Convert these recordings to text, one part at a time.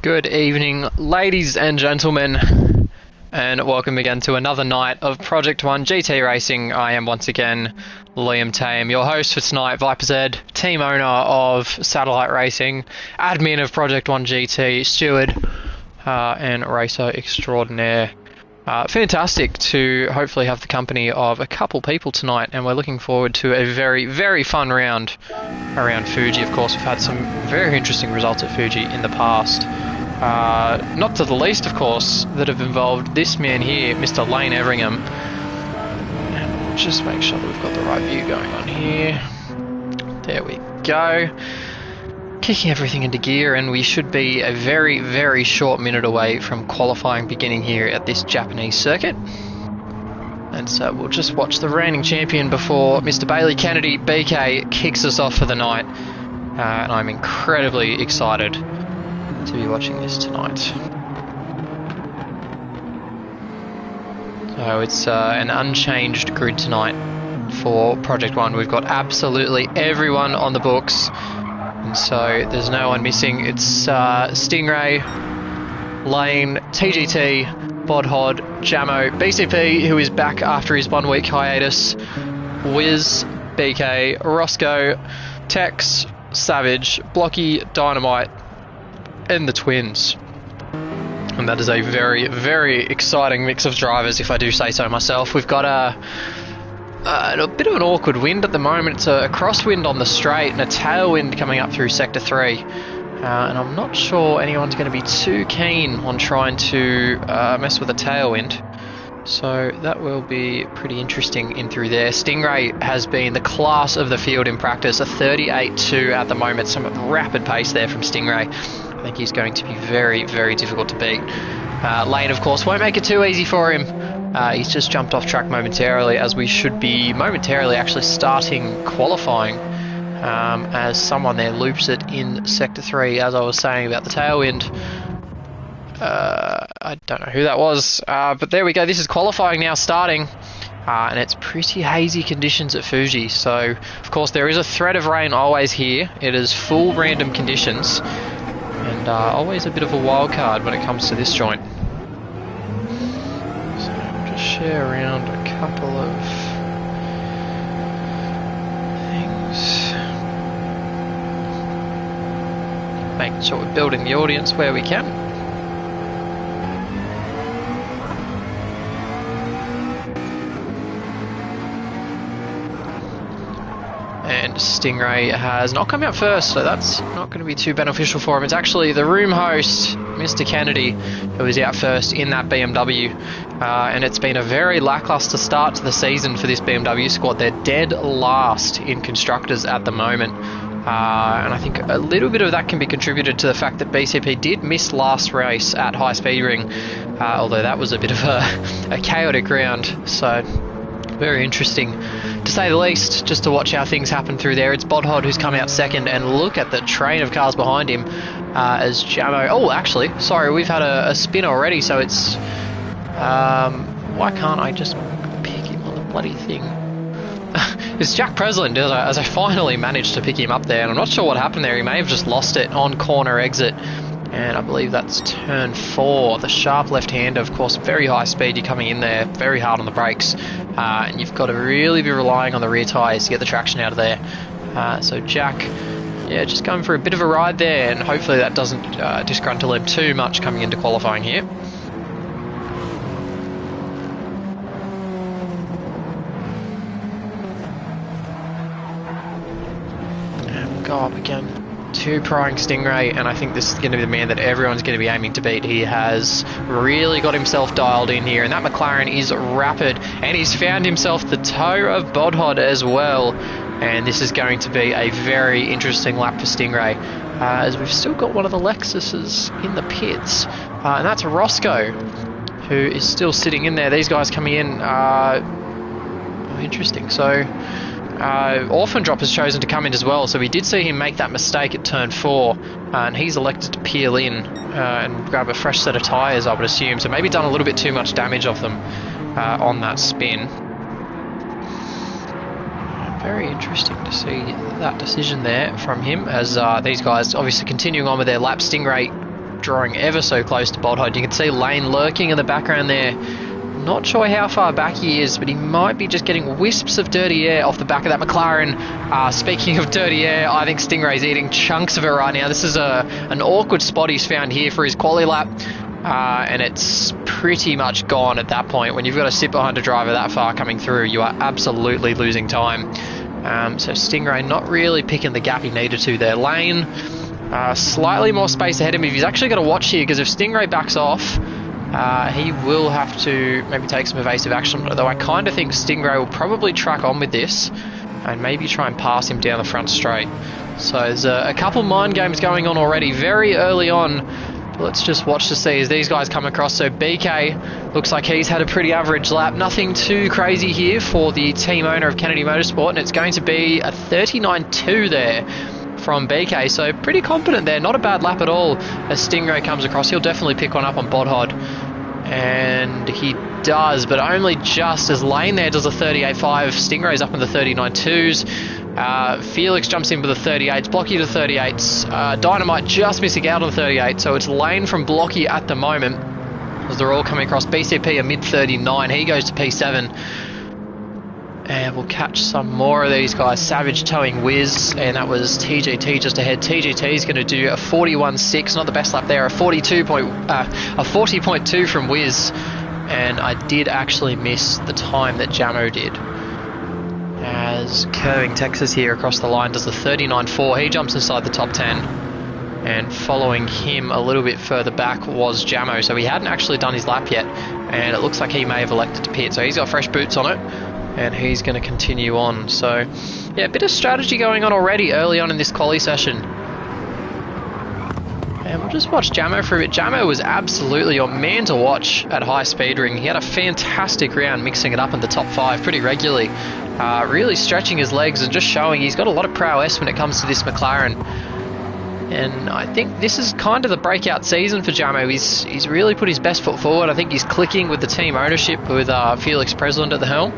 Good evening, ladies and gentlemen, and welcome again to another night of Project 1 GT Racing. I am once again Liam Tame, your host for tonight, Viper's Ed, team owner of Satellite Racing, admin of Project 1 GT, steward, and racer extraordinaire. Fantastic to hopefully have the company of a couple people tonight, and we're looking forward to a very, very fun round around Fuji. Of course, we've had some very interesting results at Fuji in the past. Not to the least, of course, that have involved this man here, Mr. Lane Everingham. And we'll just make sure that we've got the right view going on here. There we go. Kicking everything into gear, and we should be a very, very short minute away from qualifying beginning here at this Japanese circuit. And so we'll just watch the reigning champion before Mr. Bailey Kennedy, BK, kicks us off for the night. And I'm incredibly excited to be watching this tonight. So it's an unchanged grid tonight for Project 1. We've got absolutely everyone on the books. And so there's no one missing. It's Stingray, Lane, TGT, Bodhod, Jamo, BCP, who is back after his 1 week hiatus, Wiz, BK, Roscoe, Tex, Savage, Blocky, Dynamite, and the Twins. And that is a very, very exciting mix of drivers, if I do say so myself. We've got a bit of an awkward wind at the moment. It's a crosswind on the straight and a tailwind coming up through Sector 3. And I'm not sure anyone's going to be too keen on trying to mess with a tailwind. So that will be pretty interesting in through there. Stingray has been the class of the field in practice, a 38.2 at the moment. Some rapid pace there from Stingray. I think he's going to be very, very difficult to beat. Lane, of course, won't make it too easy for him. He's just jumped off track momentarily, as we should be momentarily actually starting qualifying as someone there loops it in Sector 3, as I was saying about the tailwind. I don't know who that was, but there we go. This is qualifying now starting, and it's pretty hazy conditions at Fuji. So, of course, there is a threat of rain always here. It is full random conditions, and always a bit of a wild card when it comes to this joint. Share around a couple of things, making sure we're building the audience where we can. And Stingray has not come out first, so that's not going to be too beneficial for him. It's actually the room host, Mr. Kennedy, who is out first in that BMW. And it's been a very lackluster start to the season for this BMW squad. They're dead last in constructors at the moment. And I think a little bit of that can be contributed to the fact that BCP did miss last race at High Speed Ring, although that was a bit of a chaotic round. So very interesting, to say the least, just to watch how things happen through there. It's Bodhod who's come out second, and look at the train of cars behind him as Jamo... Oh, actually, sorry, we've had a spin already, so it's... why can't I just pick him on the bloody thing? It's Jack Presland, as I finally managed to pick him up there, and I'm not sure what happened there. He may have just lost it on corner exit. And I believe that's turn 4. The sharp left-hander, of course, very high speed. You're coming in there very hard on the brakes. And you've got to really be relying on the rear tyres to get the traction out of there. So Jack, yeah, just going for a bit of a ride there. And hopefully that doesn't disgruntle him too much coming into qualifying here. And we'll go up again to Pryingstingray, and I think this is going to be the man that everyone's going to be aiming to beat. He has really got himself dialed in here, and that McLaren is rapid, and he's found himself the toe of Bodhod as well, and this is going to be a very interesting lap for Stingray, as we've still got one of the Lexuses in the pits, and that's Roscoe, who is still sitting in there. These guys coming in, interesting. So Orphan Drop has chosen to come in as well, so we did see him make that mistake at turn 4, and he's elected to peel in and grab a fresh set of tyres, I would assume, so maybe done a little bit too much damage of them on that spin. Very interesting to see that decision there from him, as these guys obviously continuing on with their lap. Stingray drawing ever so close to Boldhide. You can see Lane lurking in the background there. Not sure how far back he is, but he might be just getting wisps of dirty air off the back of that McLaren. Speaking of dirty air, I think Stingray's eating chunks of it right now. This is an awkward spot he's found here for his quali lap, and it's pretty much gone at that point. When you've got to sit behind a driver that far coming through, you are absolutely losing time. So Stingray not really picking the gap he needed to there. Lane, slightly more space ahead of him. He's actually got to watch here, because if Stingray backs off, he will have to maybe take some evasive action, although I kind of think Stingray will probably track on with this and maybe try and pass him down the front straight. So there's a couple mind games going on already very early on. Let's just watch to see as these guys come across. So BK looks like he's had a pretty average lap. Nothing too crazy here for the team owner of Kennedy Motorsport, and it's going to be a 39.2 there from BK, so pretty confident there. Not a bad lap at all as Stingray comes across. He'll definitely pick one up on Bodhod, and he does, but only just as Lane there does a 38.5. Stingray's up in the 39.2s. Felix jumps in with the 38s, Blocky to 38s. Dynamite just missing out on the 38, so it's Lane from Blocky at the moment as they're all coming across. BCP a mid 39, he goes to P7. And we'll catch some more of these guys. Savage towing Wiz, and that was TGT just ahead. TGT is going to do a 41.6, not the best lap there, a 40.2 from Wiz. And I did actually miss the time that Jamo did. As Curving Texas here across the line does the 39.4, he jumps inside the top 10. And following him a little bit further back was Jamo, so he hadn't actually done his lap yet. And it looks like he may have elected to pit, so he's got fresh boots on it. And he's going to continue on. So, yeah, a bit of strategy going on already early on in this quali session. And we'll just watch Jamo for a bit. Jamo was absolutely your man to watch at high speed ring. He had a fantastic round, mixing it up in the top 5 pretty regularly. Really stretching his legs and just showing he's got a lot of prowess when it comes to this McLaren. And I think this is kind of the breakout season for Jamo. He's really put his best foot forward. I think he's clicking with the team ownership with Felix President at the helm.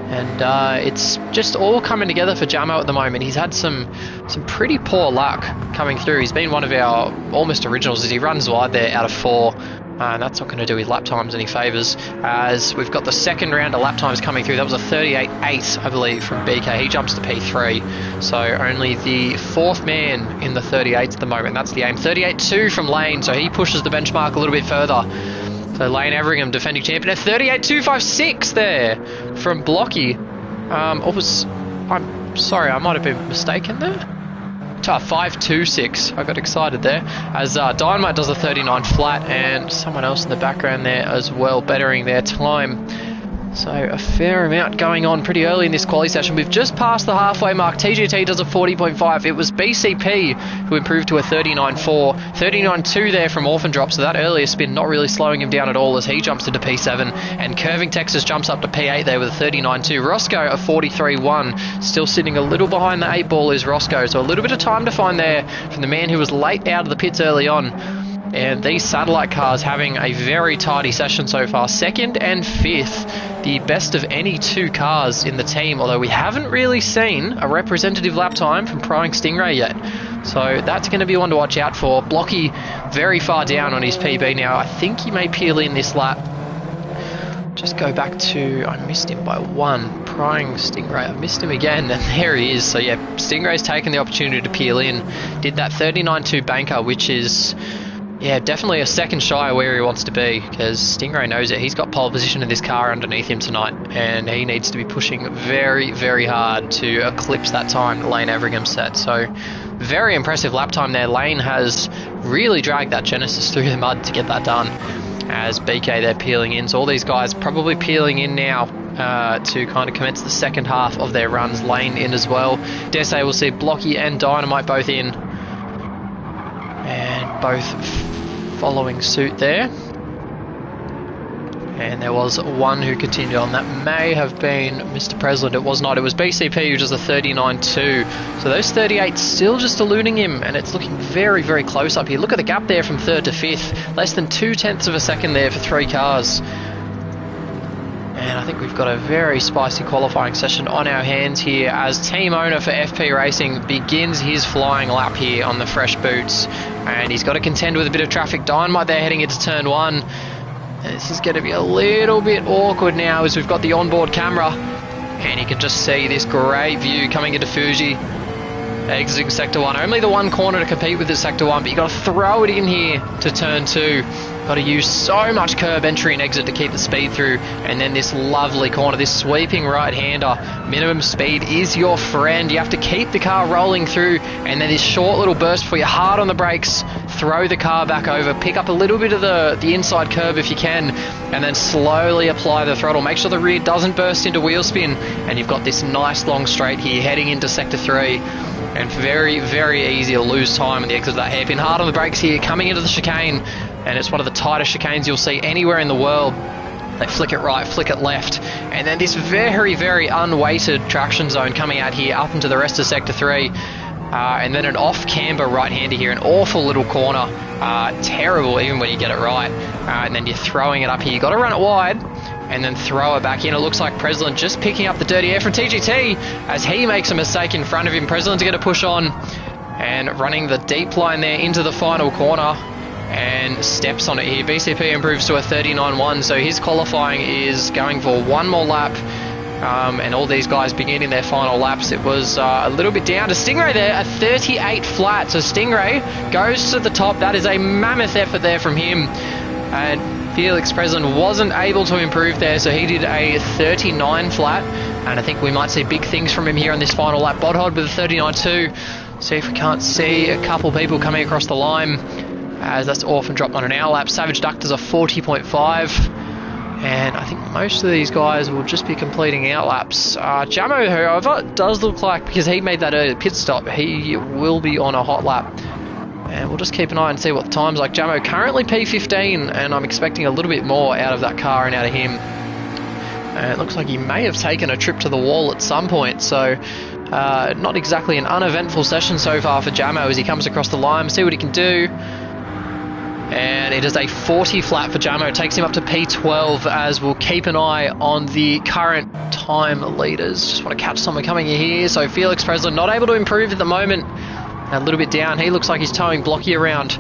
And it's just all coming together for Jamo at the moment. He's had some pretty poor luck coming through. He's been one of our almost originals as he runs wide there out of 4. And that's not going to do his lap times any favours. As we've got the second round of lap times coming through. That was a 38.8, I believe, from BK. He jumps to P3. So only the 4th man in the 38s at the moment. That's the aim. 38.2 from Lane. So he pushes the benchmark a little bit further. So Lane Everingham, defending champion, at 38.256 there from Blocky. I'm sorry, I might have been mistaken there. 5.26, I got excited there. As Dynamite does a 39 flat, and someone else in the background there as well, bettering their time. So a fair amount going on pretty early in this quali session. We've just passed the halfway mark. TGT does a 40.5. It was BCP who improved to a 39.4. 39.2 there from Orphan Drop, so that earlier spin not really slowing him down at all as he jumps into P7. And Curving Texas jumps up to P8 there with a 39.2. Roscoe a 43.1. Still sitting a little behind the 8 ball is Roscoe, so a little bit of time to find there from the man who was late out of the pits early on. And these satellite cars having a very tidy session so far. 2nd and 5th, the best of any 2 cars in the team, although we haven't really seen a representative lap time from Pryingstingray yet. So that's going to be one to watch out for. Blocky very far down on his PB now. I think he may peel in this lap. Just go back to, I missed him by 1. Pryingstingray, I missed him again, and there he is. So yeah, Stingray's taken the opportunity to peel in. Did that 39.2 banker, which is... yeah, definitely a second shy of where he wants to be, because Stingray knows it. He's got pole position in this car underneath him tonight, and he needs to be pushing very, very hard to eclipse that time that Lane Everingham set. So, very impressive lap time there. Lane has really dragged that Genesis through the mud to get that done, as BK they're peeling in. So all these guys probably peeling in now to kind of commence the second half of their runs. Lane in as well. Dare say we'll see Blocky and Dynamite both in. And both following suit there. And there was one who continued on. That may have been Mr. President. It was not. It was BCP who does a 39.2. So those 38 still just eluding him, and it's looking very, very close up here. Look at the gap there from 3rd to 5th. Less than 0.2 of a second there for 3 cars. And And I think we've got a very spicy qualifying session on our hands here as team owner for FP Racing begins his flying lap here on the fresh boots. And he's got to contend with a bit of traffic dynamite there heading into turn 1. And this is going to be a little bit awkward now as we've got the onboard camera. And you can just see this great view coming into Fuji. Exiting Sector 1. Only the one corner to compete with is Sector 1, but you've got to throw it in here to turn 2. Got to use so much curb entry and exit to keep the speed through. And then this lovely corner, this sweeping right-hander. Minimum speed is your friend. You have to keep the car rolling through. And then this short little burst before you're hard on the brakes. Throw the car back over. Pick up a little bit of the inside curb if you can. And then slowly apply the throttle. Make sure the rear doesn't burst into wheel spin. And you've got this nice long straight here heading into Sector 3. And very, very easy to lose time at the exit of that hairpin. Hard on the brakes here, coming into the chicane. And it's one of the tightest chicanes you'll see anywhere in the world. They flick it right, flick it left. And then this very, very unweighted traction zone coming out here up into the rest of Sector 3. And then an off-camber right-hander here, an awful little corner. Terrible even when you get it right. And then you're throwing it up here. You've got to run it wide and then throw it back in. It looks like Preslin just picking up the dirty air from TGT as he makes a mistake in front of him. Preslin's going to push on and running the deep line there into the final corner and steps on it here. BCP improves to a 39.1, so his qualifying is going for one more lap. And all these guys beginning their final laps. It was a little bit down to Stingray there, a 38 flat. So Stingray goes to the top. That is a mammoth effort there from him. And Felix Preslin wasn't able to improve there, so he did a 39 flat. And I think we might see big things from him here on this final lap. Bodhod with a 39.2. See if we can't see a couple people coming across the line, as that's often dropped on an hour lap. Savage Duck does a 40.5. And I think most of these guys will just be completing out laps. Jamo, however, does look like, because he made that early pit stop, he will be on a hot lap. And we'll just keep an eye and see what the time's like. Jamo currently P15, and I'm expecting a little bit more out of that car and out of him. And it looks like he may have taken a trip to the wall at some point, so not exactly an uneventful session so far for Jamo as he comes across the line. See what he can do. And it is a 40 flat for Jamo. It takes him up to P12 as we'll keep an eye on the current time leaders. Just want to catch someone coming in here. So Felix Preslin not able to improve at the moment. A little bit down. He looks like he's towing Blocky around.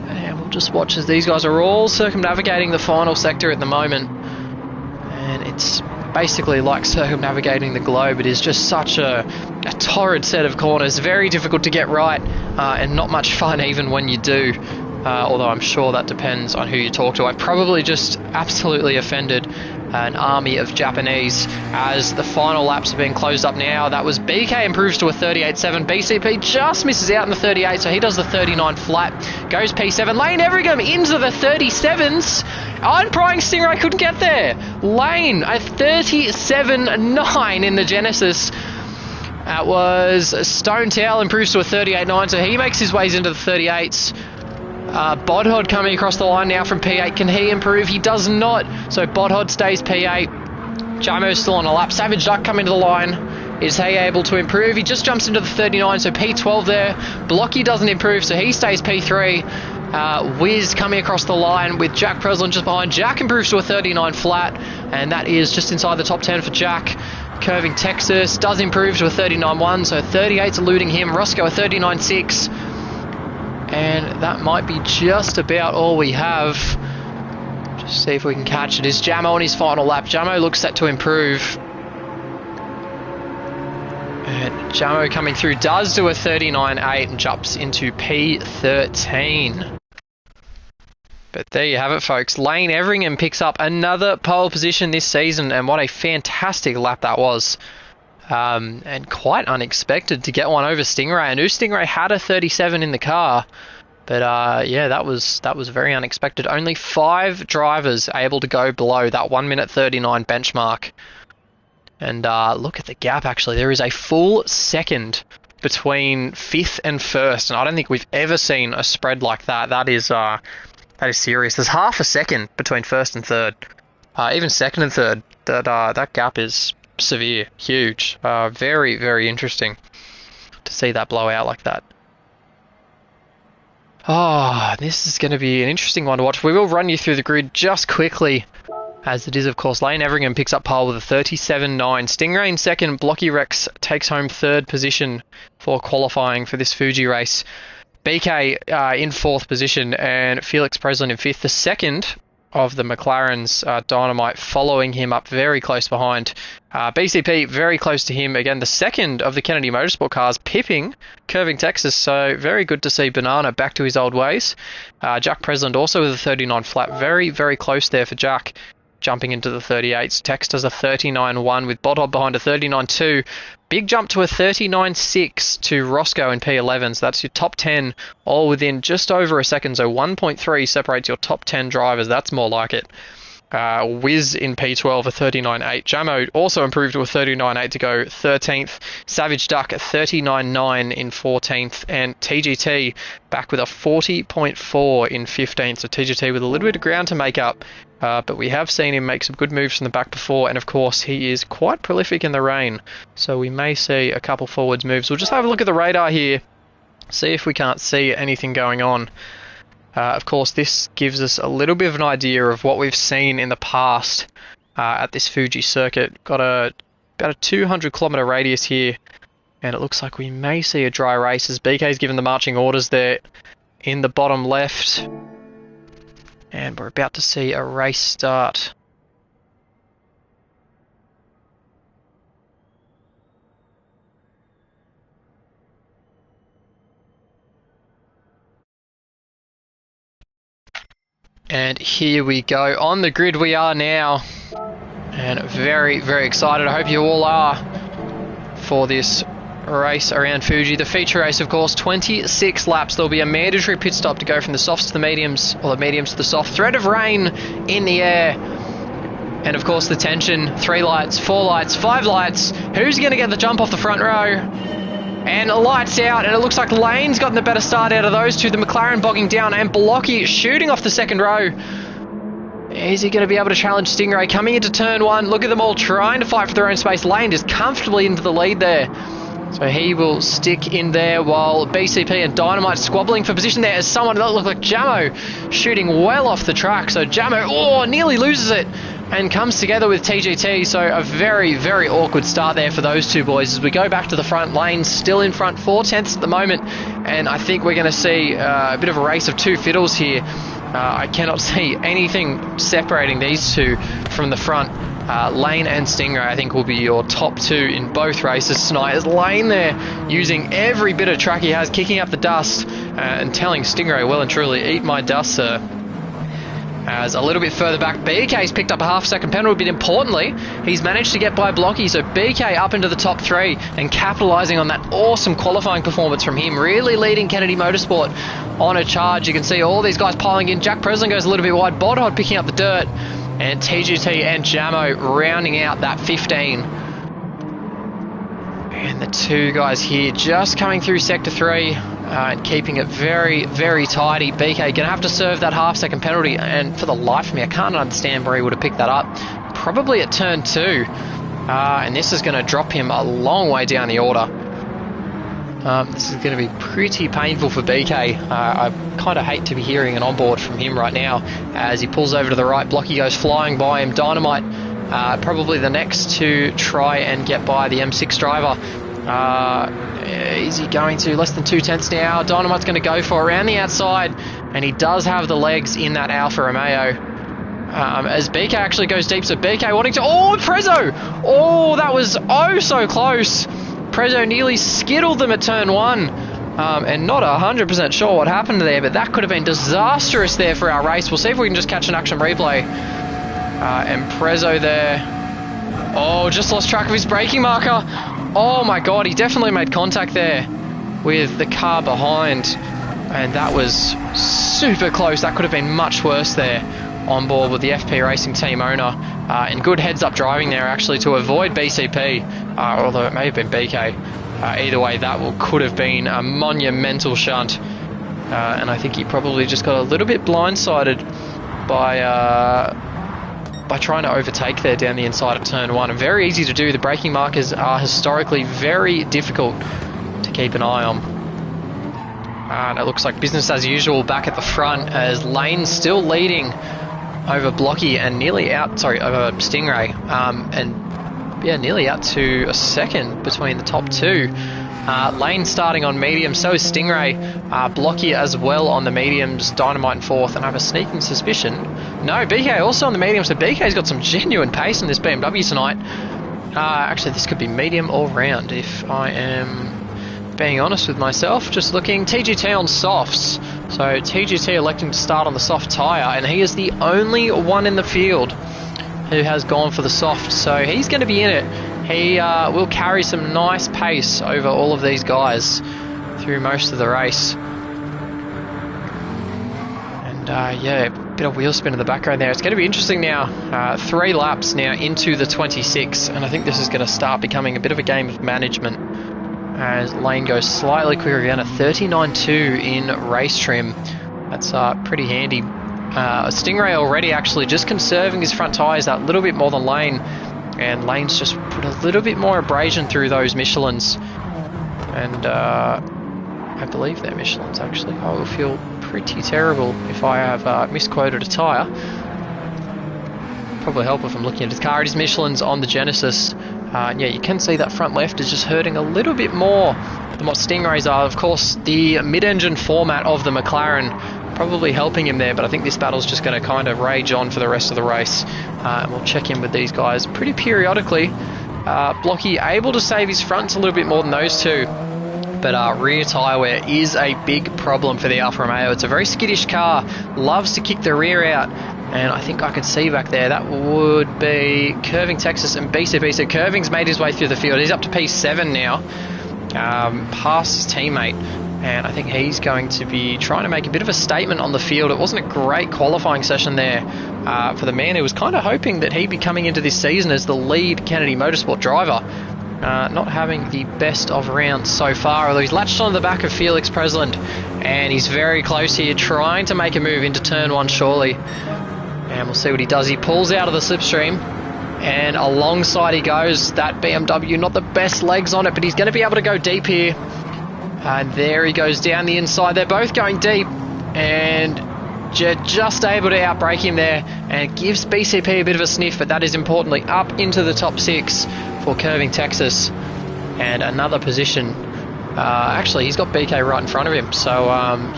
And we'll just watch as these guys are all circumnavigating the final sector at the moment. And it's basically like circumnavigating the globe. It is just such a torrid set of corners. Very difficult to get right and not much fun even when you do. Although I'm sure that depends on who you talk to. I've probably just absolutely offended an army of Japanese as the final laps are being closed up now. That was BK improves to a 38.7. BCP just misses out in the 38, so he does the 39 flat. Goes P7. Lane Everingham into the 37s. And Pryingstingray couldn't get there. Lane, a 37.9 in the Genesis. That was Stone Towel improves to a 38.9, so he makes his ways into the 38s. Bodhod coming across the line now from P8. Can he improve? He does not. So Bodhod stays P8. Jamo's still on a lap. Savage Duck coming to the line. Is he able to improve? He just jumps into the 39, so P12 there. Blocky doesn't improve, so he stays P3. Wiz coming across the line with Jack Preslin just behind. Jack improves to a 39 flat, and that is just inside the top 10 for Jack. Curving Texas does improve to a 39.1, so 38's eluding him. Roscoe a 39.6. And that might be just about all we have. Just see if we can catch it. Is Jamo on his final lap? Jamo looks set to improve. And Jamo coming through does do a 39.8 and jumps into P13. But there you have it, folks. Lane Everingham picks up another pole position this season, and what a fantastic lap that was. And quite unexpected to get one over Stingray. I knew Stingray had a 37 in the car, but yeah, that was very unexpected. Only 5 drivers able to go below that 1 minute 39 benchmark. And look at the gap, actually. There is a full second between 5th and 1st, and I don't think we've ever seen a spread like that. That is serious. There's half a second between 1st and 3rd. Even 2nd and 3rd. That gap is severe, huge. Very, very interesting to see that blow out like that. Oh, this is going to be an interesting one to watch. We will run you through the grid just quickly. as it is, of course, lane. Everingham picks up pole with a 37.9. Stingray in second. Blocky Rex takes home third position for qualifying for this Fuji race. BK in fourth position and Felix Preslin in fifth. The second of the McLarens, Dynamite, following him up very close behind. BCP very close to him. Again, the second of the Kennedy Motorsport cars, pipping Curving Texas. So very good to see Banana back to his old ways. Jack Preslin also with a 39 flat. Very, very close there for Jack. Jumping into the 38s. Tex does a 39.1 with Bodhob behind a 39.2. Big jump to a 39.6 to Roscoe in P11. So that's your top 10 all within just over a second. So 1.3 separates your top 10 drivers. That's more like it. Wiz in P12 a 39.8. Jamo also improved to a 39.8 to go 13th. Savage Duck a 39.9 in 14th. And TGT back with a 40.4 in 15th. So TGT with a little bit of ground to make up. But we have seen him make some good moves from the back before, and of course he is quite prolific in the rain, so we may see a couple forwards moves. We'll just have a look at the radar here, see if we can't see anything going on. Of course, this gives us a little bit of an idea of what we've seen in the past at this Fuji circuit. Got about a 200 kilometre radius here, and it looks like we may see a dry race as BK's given the marching orders there in the bottom left. And we're about to see a race start. And here we go. On the grid we are now. And very, very excited. I hope you all are for this race around Fuji. The feature race, of course, 26 laps. There'll be a mandatory pit stop to go from the softs to the mediums, or the mediums to the soft. Threat of rain in the air. And of course the tension. 3 lights, 4 lights, 5 lights. Who's going to get the jump off the front row? And lights out, and it looks like Lane's gotten the better start out of those two. The McLaren bogging down, and Blocky shooting off the second row. Is he going to be able to challenge Stingray? Coming into turn 1. Look at them all trying to fight for their own space. Lane just comfortably into the lead there. So he will stick in there while BCP and Dynamite squabbling for position there as someone that looked like Jamo shooting well off the track. So Jamo, nearly loses it and comes together with TGT. So a very, very awkward start there for those two boys as we go back to the front. Lane still in front, 4/10 at the moment. And I think we're going to see a bit of a race of two fiddles here. I cannot see anything separating these two from the front. Lane and Stingray, I think, will be your top two in both races tonight. As Lane there using every bit of track he has, kicking up the dust and telling Stingray, well and truly, eat my dust, sir. As a little bit further back, BK's picked up a half-second penalty, but importantly, he's managed to get by Blocky. So BK up into the top 3 and capitalising on that awesome qualifying performance from him, really leading Kennedy Motorsport on a charge. You can see all these guys piling in. Jack Preslin goes a little bit wide, Bodhod picking up the dirt, and TGT and Jamo rounding out that 15. And the two guys here just coming through Sector 3 and keeping it very, very tidy. BK going to have to serve that half-second penalty, and for the life of me, I can't understand where he would have picked that up. Probably at turn 2. And this is going to drop him a long way down the order. This is going to be pretty painful for BK. I kind of hate to be hearing an onboard from him right now as he pulls over to the right. Blocky goes flying by him. Dynamite probably the next to try and get by the M6 driver. Is he going to? Less than 2/10 now. Dynamite's going to go for around the outside, and he does have the legs in that Alfa Romeo. As BK actually goes deep, so BK wanting to... Oh, Prezzo! Oh, that was oh so close. Prezzo nearly skittled them at turn 1. And not 100% sure what happened there, but that could have been disastrous there for our race. We'll see if we can just catch an action replay. And Prezzo there. Oh, just lost track of his braking marker. Oh my god, he definitely made contact there with the car behind. And that was super close. That could have been much worse there on board with the FP Racing team owner. And good heads-up driving there, actually, to avoid BCP. Although it may have been BK. Either way, that could have been a monumental shunt. And I think he probably just got a little bit blindsided by trying to overtake there down the inside of turn 1. And very easy to do. The braking markers are historically very difficult to keep an eye on. And it looks like business as usual back at the front as Lane's still leading over Blocky and nearly out, sorry, over Stingray, and yeah, nearly out to a second between the top two. Lane starting on medium, so is Stingray. Blocky as well on the mediums, Dynamite in fourth, and I have a sneaking suspicion. No, BK also on the medium, so BK's got some genuine pace in this BMW tonight. Actually, this could be medium or round if I am being honest with myself. Just looking, TGT on softs. So TGT electing to start on the soft tyre, and he is the only one in the field who has gone for the soft, so he's going to be in it. He will carry some nice pace over all of these guys through most of the race. And yeah, a bit of wheel spin in the background there. It's going to be interesting now. 3 laps now into the 26, and I think this is going to start becoming a bit of a game of management as Lane goes slightly quicker again, a 39.2 in race trim. That's pretty handy. Stingray already actually just conserving his front tyres that little bit more than Lane, and Lane's just put a little bit more abrasion through those Michelins, and I believe they're Michelins actually. I will feel pretty terrible if I have misquoted a tyre. Probably help if I'm looking at his car. It is Michelin's on the Genesis. Yeah, you can see that front left is just hurting a little bit more than what Stingrays are. Of course, the mid-engine format of the McLaren probably helping him there, but I think this battle's just going to kind of rage on for the rest of the race. And we'll check in with these guys pretty periodically. Blocky able to save his fronts a little bit more than those two, but rear tyre wear is a big problem for the Alfa Romeo. It's a very skittish car, loves to kick the rear out, and I think I can see back there, that would be Curving Texas and BCP. So Curving's made his way through the field. He's up to P7 now, past his teammate, and I think he's going to be trying to make a bit of a statement on the field. It wasn't a great qualifying session there for the man who was kind of hoping that he'd be coming into this season as the lead Kennedy Motorsport driver. Not having the best of rounds so far, although he's latched on the back of Felix Presland, and he's very close here, trying to make a move into turn 1 surely. And we'll see what he does. He pulls out of the slipstream, and alongside he goes. That BMW, not the best legs on it, but he's going to be able to go deep here. And there he goes down the inside. They're both going deep, and just able to outbrake him there, and it gives BCP a bit of a sniff, but that is importantly up into the top 6 for Curving Texas, and another position. Actually, he's got BK right in front of him, so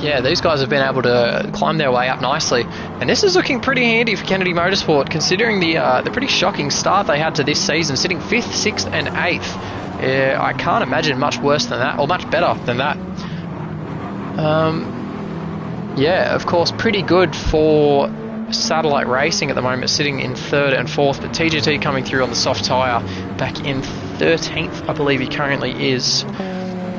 yeah, these guys have been able to climb their way up nicely, and this is looking pretty handy for Kennedy Motorsport, considering the pretty shocking start they had to this season, sitting 5th, 6th and 8th. I can't imagine much worse than that, or much better than that. Yeah, of course, pretty good for Satellite Racing at the moment, sitting in 3rd and 4th, but TGT coming through on the soft tyre, back in 13th, I believe he currently is.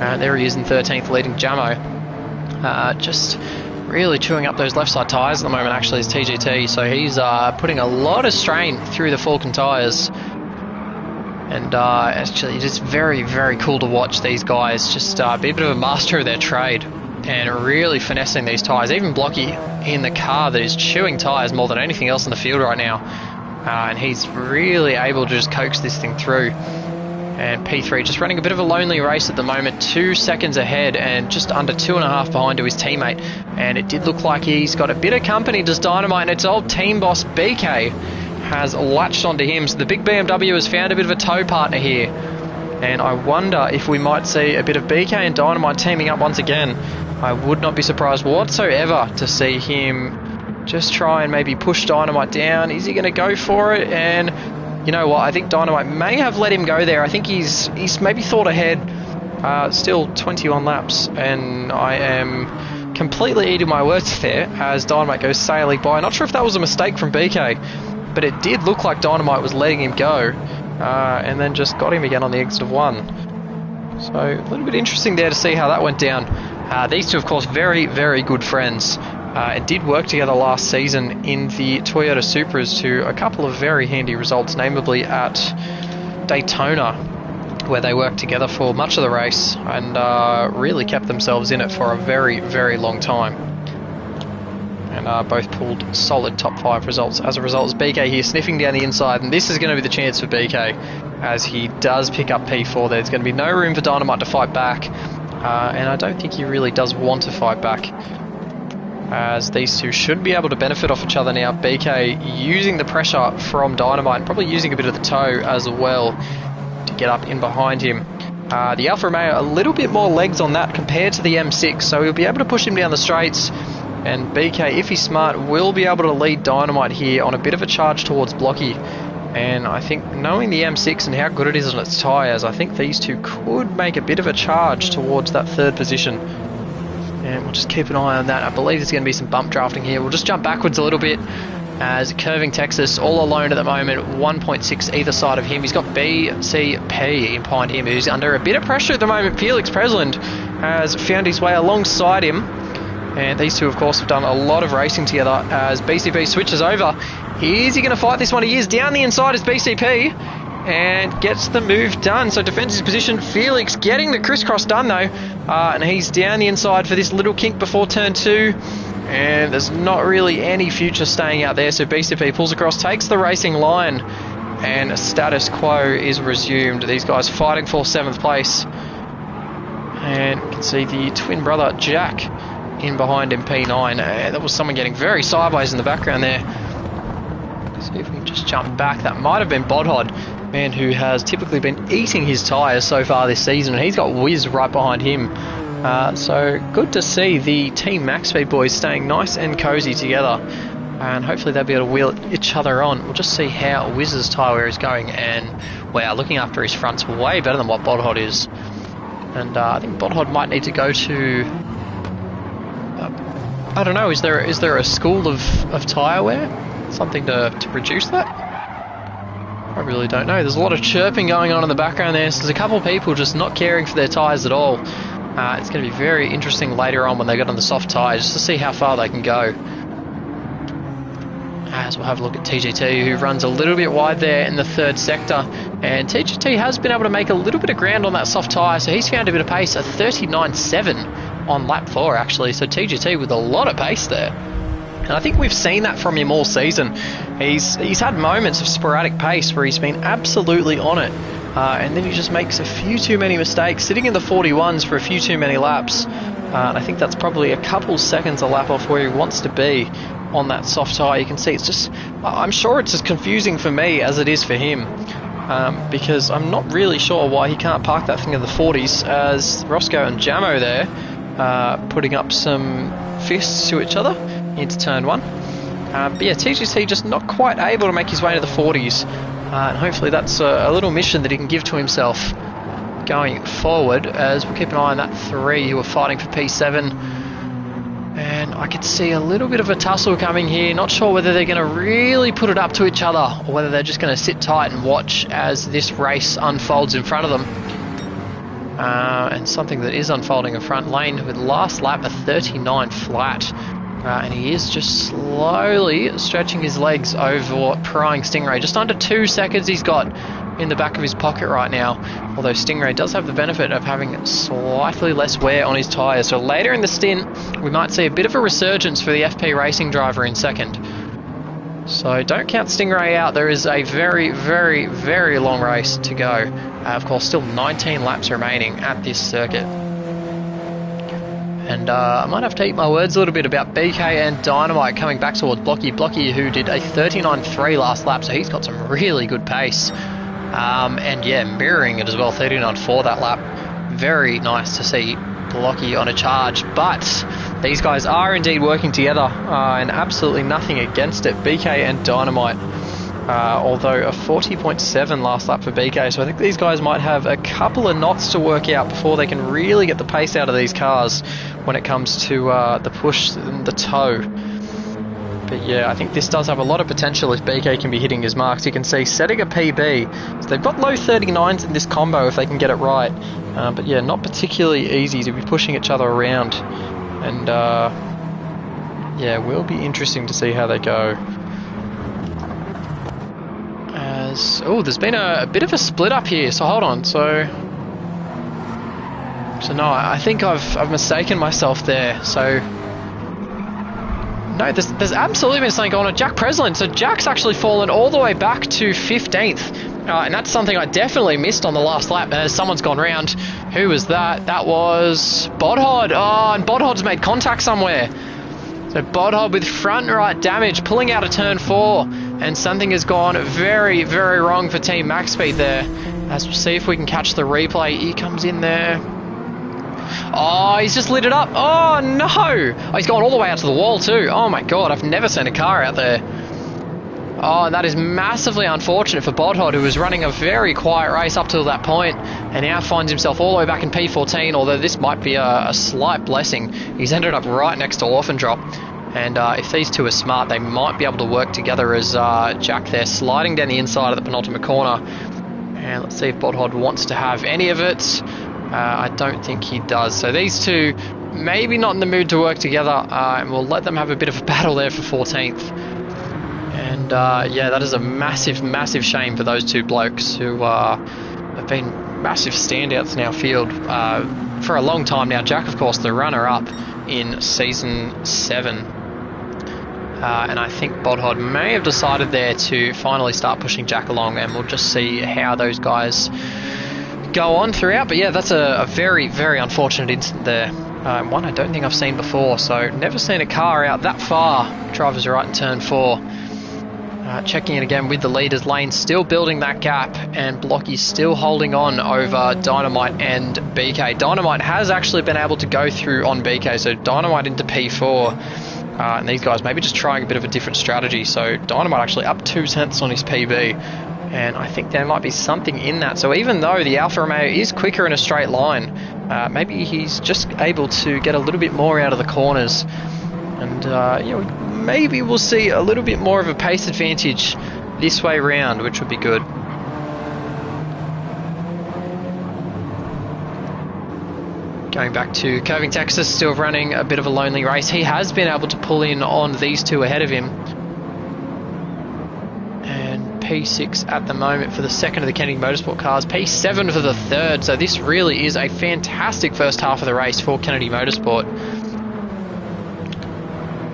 There he is in 13th, leading Jamo. Just really chewing up those left side tyres at the moment, actually, is TGT, so he's putting a lot of strain through the Falcon tyres. And actually, it is very, very cool to watch these guys just be a bit of a master of their trade and really finessing these tyres. Even Blocky in the car that is chewing tyres more than anything else in the field right now. And he's really able to just coax this thing through. And P3 just running a bit of a lonely race at the moment, 2 seconds ahead and just under 2.5 behind to his teammate. And it did look like he's got a bit of company, does Dynamite, and its old team boss BK has latched onto him. So the big BMW has found a bit of a tow partner here. And I wonder if we might see a bit of BK and Dynamite teaming up once again. I would not be surprised whatsoever to see him just try and maybe push Dynamite down. Is he going to go for it? And you know what? I think Dynamite may have let him go there. I think he's maybe thought ahead. Still 21 laps, and I am completely eating my words there as Dynamite goes sailing by. Not sure if that was a mistake from BK, but it did look like Dynamite was letting him go, and then just got him again on the exit of 1. So a little bit interesting there to see how that went down. These two, of course, very, very good friends. It did work together last season in the Toyota Supras to a couple of very handy results, namely at Daytona, where they worked together for much of the race and really kept themselves in it for a very, very long time. And both pulled solid top 5 results. As a result, it's BK here sniffing down the inside, and this is going to be the chance for BK as he does pick up P4. There's going to be no room for Dynamite to fight back, and I don't think he really does want to fight back. as these two should be able to benefit off each other now. BK using the pressure from Dynamite and probably using a bit of the toe as well to get up in behind him. The Alfa Romeo, a little bit more legs on that compared to the M6, so he'll be able to push him down the straights, and BK, if he's smart, will be able to lead Dynamite here on a bit of a charge towards Blocky. And I think knowing the M6 and how good it is on its tyres, I think these two could make a bit of a charge towards that third position. And we'll just keep an eye on that. I believe there's going to be some bump drafting here. We'll just jump backwards a little bit as Curving Texas all alone at the moment, 1.6 either side of him. He's got BCP in behind him, who's under a bit of pressure at the moment. Felix Presland has found his way alongside him. And these two, of course, have done a lot of racing together as BCP switches over. Is he going to fight this one? He is. Down the inside is BCP and gets the move done. So defends his position. Felix getting the crisscross done, though. And he's down the inside for this little kink before turn 2. And there's not really any future staying out there. So BCP pulls across, takes the racing line, and status quo is resumed. These guys fighting for 7th place. And you can see the twin brother, Jack, in behind him, P9. That was someone getting very sideways in the background there. See if we can just jump back. That might have been Bodhod, man who has typically been eating his tyres so far this season, and he's got Wiz right behind him. So good to see the Team Max Speed boys staying nice and cozy together, and hopefully they'll be able to wheel each other on. We'll just see how Wiz's tyre wear is going, and wow, looking after his front's way better than what Bodhod is. And I think Bodhod might need to go to I don't know, is there a school of tyre wear? Something to reduce that? I really don't know. There's a lot of chirping going on in the background there, so there's a couple of people just not caring for their tyres at all. It's going to be very interesting later on when they get on the soft tyre, just to see how far they can go. As we'll have a look at TGT, who runs a little bit wide there in the 3rd sector. And TGT has been able to make a little bit of ground on that soft tyre, so he's found a bit of pace, a 39.7 on lap 4 actually. So TGT with a lot of pace there. And I think we've seen that from him all season. He's had moments of sporadic pace where he's been absolutely on it. And then he just makes a few too many mistakes, sitting in the 41s for a few too many laps. And I think that's probably a couple seconds a lap off where he wants to be on that soft tyre. You can see it's just, I'm sure it's as confusing for me as it is for him. Because I'm not really sure why he can't park that thing in the 40s, as Roscoe and Jamo there putting up some fists to each other into turn 1. But yeah, TGT just not quite able to make his way to the 40s. And hopefully that's a little mission that he can give to himself going forward, as we'll keep an eye on that 3 who are fighting for P7. And I could see a little bit of a tussle coming here. Not sure whether they're going to really put it up to each other, or whether they're just going to sit tight and watch as this race unfolds in front of them. And something that is unfolding in front lane with last lap a 39 flat. And he is just slowly stretching his legs over Pryingstingray. Just under 2 seconds he's got in the back of his pocket right now. Although Stingray does have the benefit of having slightly less wear on his tyres. So later in the stint, we might see a bit of a resurgence for the FP Racing driver in second. So don't count Stingray out. There is a very, very, very long race to go. Of course, still 19 laps remaining at this circuit. And I might have to eat my words a little bit about BK and Dynamite coming back towards Blocky. Blocky, who did a 39.3 last lap, so he's got some really good pace. And yeah, mirroring it as well, 39.4 that lap. Very nice to see Blocky on a charge. But these guys are indeed working together, and absolutely nothing against it. BK and Dynamite. Although a 40.7 last lap for BK, so I think these guys might have a couple of knots to work out before they can really get the pace out of these cars when it comes to the push and the toe. But yeah, I think this does have a lot of potential if BK can be hitting his marks. You can see setting a PB, so they've got low 39s in this combo if they can get it right. But yeah, not particularly easy to be pushing each other around. And yeah, will be interesting to see how they go. Oh, there's been a bit of a split up here, so hold on. So no, I think I've mistaken myself there. So no, there's absolutely been something going on. Jack Presland. So Jack's actually fallen all the way back to 15th, and that's something I definitely missed on the last lap. As someone's gone round. Who was that? That was Bodhod. Oh, and Bodhod's made contact somewhere. So Bodhob with front right damage, pulling out of turn 4, and something has gone very, very wrong for Team Max Speed there. As we'll see if we can catch the replay. He comes in there. Oh, he's just lit it up. Oh, no. Oh, he's gone all the way out to the wall too. Oh my god, I've never seen a car out there. Oh, that is massively unfortunate for Bodhod, who was running a very quiet race up till that point, and now finds himself all the way back in P14, although this might be a slight blessing. He's ended up right next to Orphan Drop, and if these two are smart, they might be able to work together as Jack there, sliding down the inside of the penultimate corner. And let's see if Bodhod wants to have any of it. I don't think he does. So these two, maybe not in the mood to work together, and we'll let them have a bit of a battle there for 14th. And yeah, that is a massive, massive shame for those two blokes who have been massive standouts in our field for a long time now. Jack, of course, the runner-up in Season 7. And I think Bodhod may have decided there to finally start pushing Jack along, and we'll just see how those guys go on throughout. But yeah, that's a very, very unfortunate incident there. One I don't think I've seen before, so never seen a car out that far. Driver's right in turn 4. Checking in again with the leaders. Lane still building that gap, and Blocky still holding on over Dynamite and BK. Dynamite has actually been able to go through on BK, so Dynamite into P4. And these guys maybe just trying a bit of a different strategy. So Dynamite actually up 2 tenths on his PB, and I think there might be something in that. So even though the Alfa Romeo is quicker in a straight line, maybe he's just able to get a little bit more out of the corners. And you know, maybe we'll see a little bit more of a pace advantage this way round, which would be good. Going back to Curving Texas, still running a bit of a lonely race. He has been able to pull in on these two ahead of him. And P6 at the moment for the second of the Kennedy Motorsport cars. P7 for the third. So this really is a fantastic first half of the race for Kennedy Motorsport.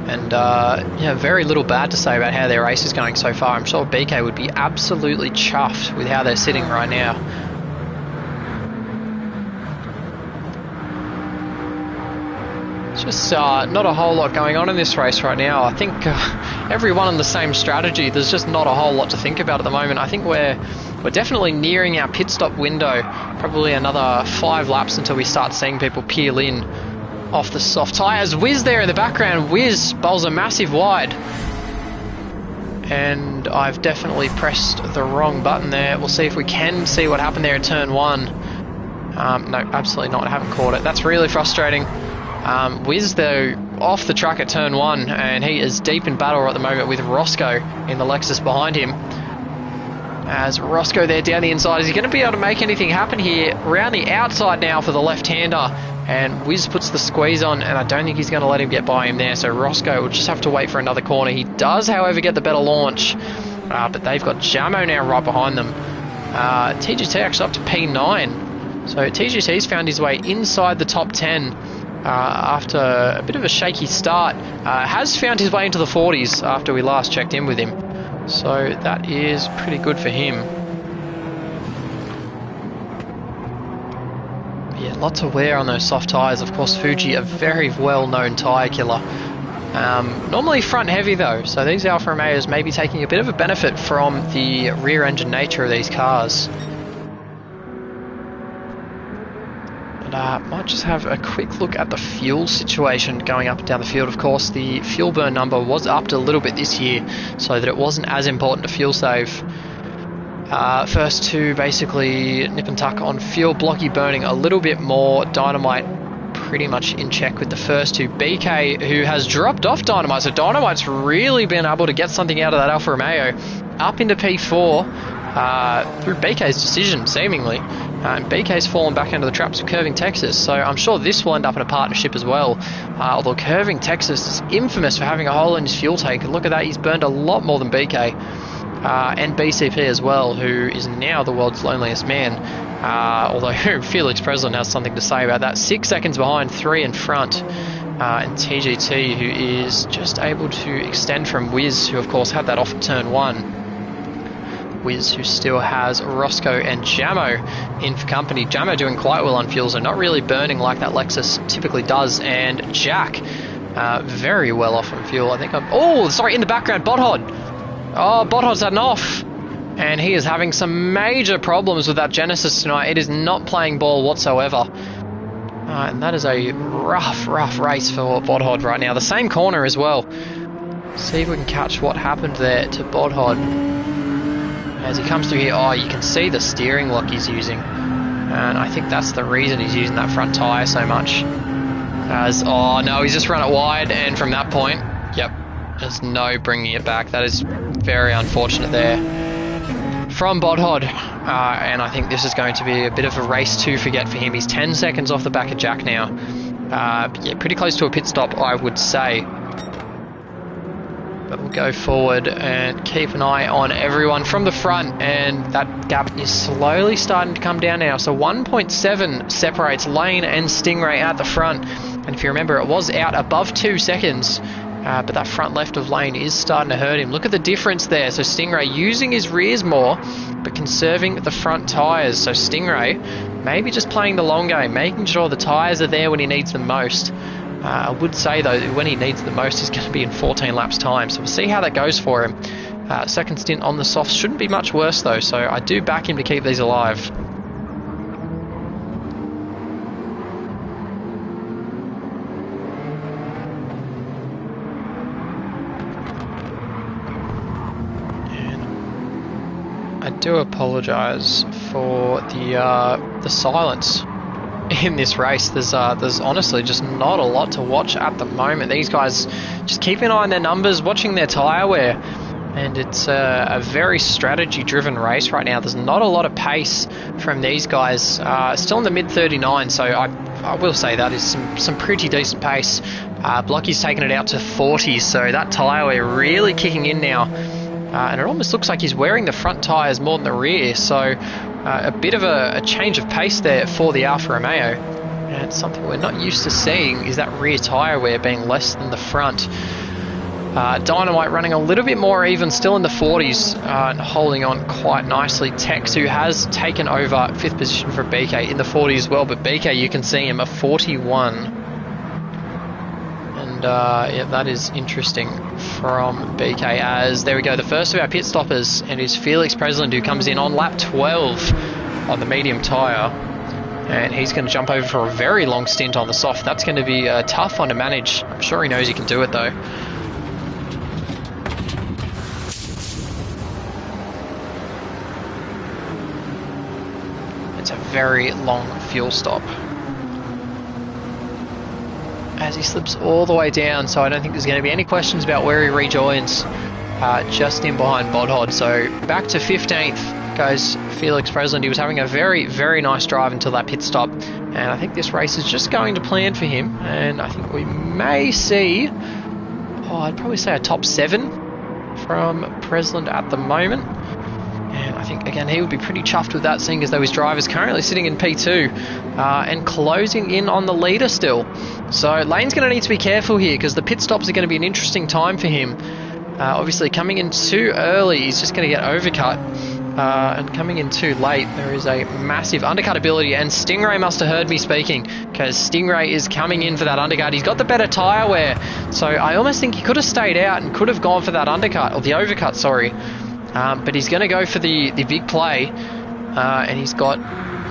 And yeah, very little bad to say about how their race is going so far. I'm sure BK would be absolutely chuffed with how they're sitting right now. It's just not a whole lot going on in this race right now. I think everyone on the same strategy. There's just not a whole lot to think about at the moment. I think we're definitely nearing our pit stop window. Probably another 5 laps until we start seeing people peel in off the soft tyres. Wiz there in the background. Wiz bowls a massive wide. And I've definitely pressed the wrong button there. We'll see if we can see what happened there at turn 1. No, absolutely not. I haven't caught it. That's really frustrating. Wiz, though, off the track at turn 1, and he is deep in battle at the moment with Roscoe in the Lexus behind him. As Roscoe there down the inside, is he going to be able to make anything happen here? Round the outside now for the left-hander, and Wiz puts the squeeze on, and I don't think he's going to let him get by him there, so Roscoe will just have to wait for another corner. He does, however, get the better launch, but they've got Jamo now right behind them. TGT actually up to P9, so TGT's found his way inside the top 10 after a bit of a shaky start. Has found his way into the 40s after we last checked in with him, so that is pretty good for him. Yeah, lots of wear on those soft tyres. Of course, Fuji, a very well-known tyre killer. Normally front heavy though, so these Alfa Romeos may be taking a bit of a benefit from the rear engine nature of these cars. Might just have a quick look at the fuel situation going up and down the field. Of course, the fuel burn number was upped a little bit this year, so that it wasn't as important to fuel save. First two basically nip and tuck on fuel. Blocky burning a little bit more. Dynamite pretty much in check with the first two. BK, who has dropped off Dynamite, so Dynamite's really been able to get something out of that Alfa Romeo, up into P4 through BK's decision, seemingly. And BK's fallen back into the traps of Curving Texas, so I'm sure this will end up in a partnership as well. Although Curving Texas is infamous for having a hole in his fuel tank. Look at that, he's burned a lot more than BK. And BCP as well, who is now the world's loneliest man. Although Felix Preslin has something to say about that. 6 seconds behind, 3 in front. And TGT, who is just able to extend from Wiz, who of course had that off at turn 1. Wiz, who still has Roscoe and Jamo in for company. Jamo doing quite well on fuel, so not really burning like that Lexus typically does. And Jack Very well off on fuel. I think I'm... Oh, sorry, in the background, Bodhod. Oh, Bodhod's had an off. And he is having some major problems with that Genesis tonight. It is not playing ball whatsoever. And that is a rough race for Bodhod right now. The same corner as well. See if we can catch what happened there to Bodhod. As he comes through here, oh, you can see the steering lock he's using. And I think that's the reason he's using that front tyre so much. As, oh no, he's just run it wide, and from that point, yep, there's no bringing it back. That is very unfortunate there from Bodhod. And I think this is going to be a bit of a race to forget for him. He's 10 seconds off the back of Jack now. Yeah, pretty close to a pit stop, I would say. But we'll go forward and keep an eye on everyone from the front, and that gap is slowly starting to come down now. So 1.7 separates Lane and Stingray at the front, and if you remember, it was out above 2 seconds, but that front left of Lane is starting to hurt him. Look at the difference there. So Stingray using his rears more, but conserving the front tyres. So Stingray maybe just playing the long game, making sure the tyres are there when he needs them most. I would say, though, when he needs the most, he's going to be in 14 laps time. So we'll see how that goes for him. Second stint on the softs shouldn't be much worse, though. So I do back him to keep these alive. And I do apologise for the silence in this race. There's honestly just not a lot to watch at the moment. These guys just keep an eye on their numbers, watching their tyre wear, and it's a very strategy driven race right now. There's not a lot of pace from these guys. Still in the mid 39, so I will say that is some pretty decent pace. Blocky's taken it out to 40, so that tyre wear really kicking in now. And it almost looks like he's wearing the front tyres more than the rear, so a bit of a change of pace there for the Alfa Romeo. And something we're not used to seeing is that rear tyre wear being less than the front. Dynamite running a little bit more even, still in the 40s, and holding on quite nicely. Tex, who has taken over 5th position for BK, in the 40s as well, but BK, you can see him, a 41. And yeah, that is interesting from BK, as there we go, the first of our pit stoppers, and is Felix Presland, who comes in on lap 12 on the medium tyre, and he's going to jump over for a very long stint on the soft. That's going to be a tough one to manage. I'm sure he knows he can do it, though. It's a very long fuel stop as he slips all the way down, so I don't think there's going to be any questions about where he rejoins, just in behind Bodhod. So back to 15th goes Felix Presland. He was having a very nice drive until that pit stop, and I think this race is just going to plan for him, and I think we may see, I'd probably say a top 7 from Presland at the moment. And I think, again, he would be pretty chuffed with that, seeing as though his driver is currently sitting in P2 and closing in on the leader still. So Lane's going to need to be careful here, because the pit stops are going to be an interesting time for him. Obviously, coming in too early, he's just going to get overcut. And coming in too late, there is a massive undercut ability, and Stingray must have heard me speaking, because Stingray is coming in for that undercut. He's got the better tyre wear, so I almost think he could have stayed out and could have gone for that undercut, or the overcut, sorry. But he's going to go for the big play, and he's got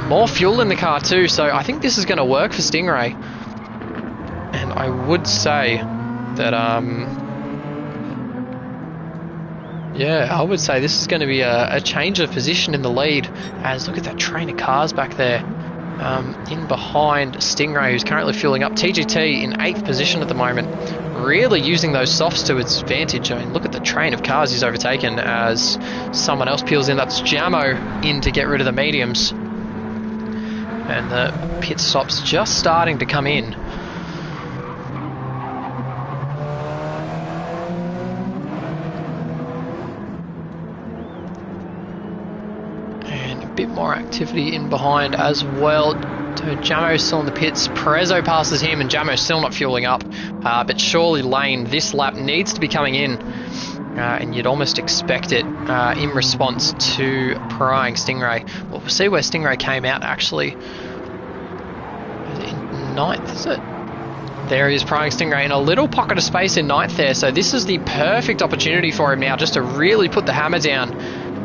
more fuel in the car too, so I think this is going to work for Stingray. And I would say that, yeah, I would say this is going to be a change of position in the lead, as look at that train of cars back there. In behind Stingray, who's currently fueling up. TGT in 8th position at the moment, really using those softs to its advantage. I mean, look at the train of cars he's overtaken as someone else peels in. That's Jamo in to get rid of the mediums. And the pit stop's just starting to come in. Bit more activity in behind as well. So Jamo's still in the pits. Perezzo passes him, and Jamo's still not fueling up. But surely Lane this lap needs to be coming in, and you'd almost expect it in response to Pryingstingray. Well, we'll see where Stingray came out actually. In 9th, is it? There is Pryingstingray in a little pocket of space in ninth there, so this is the perfect opportunity for him now just to really put the hammer down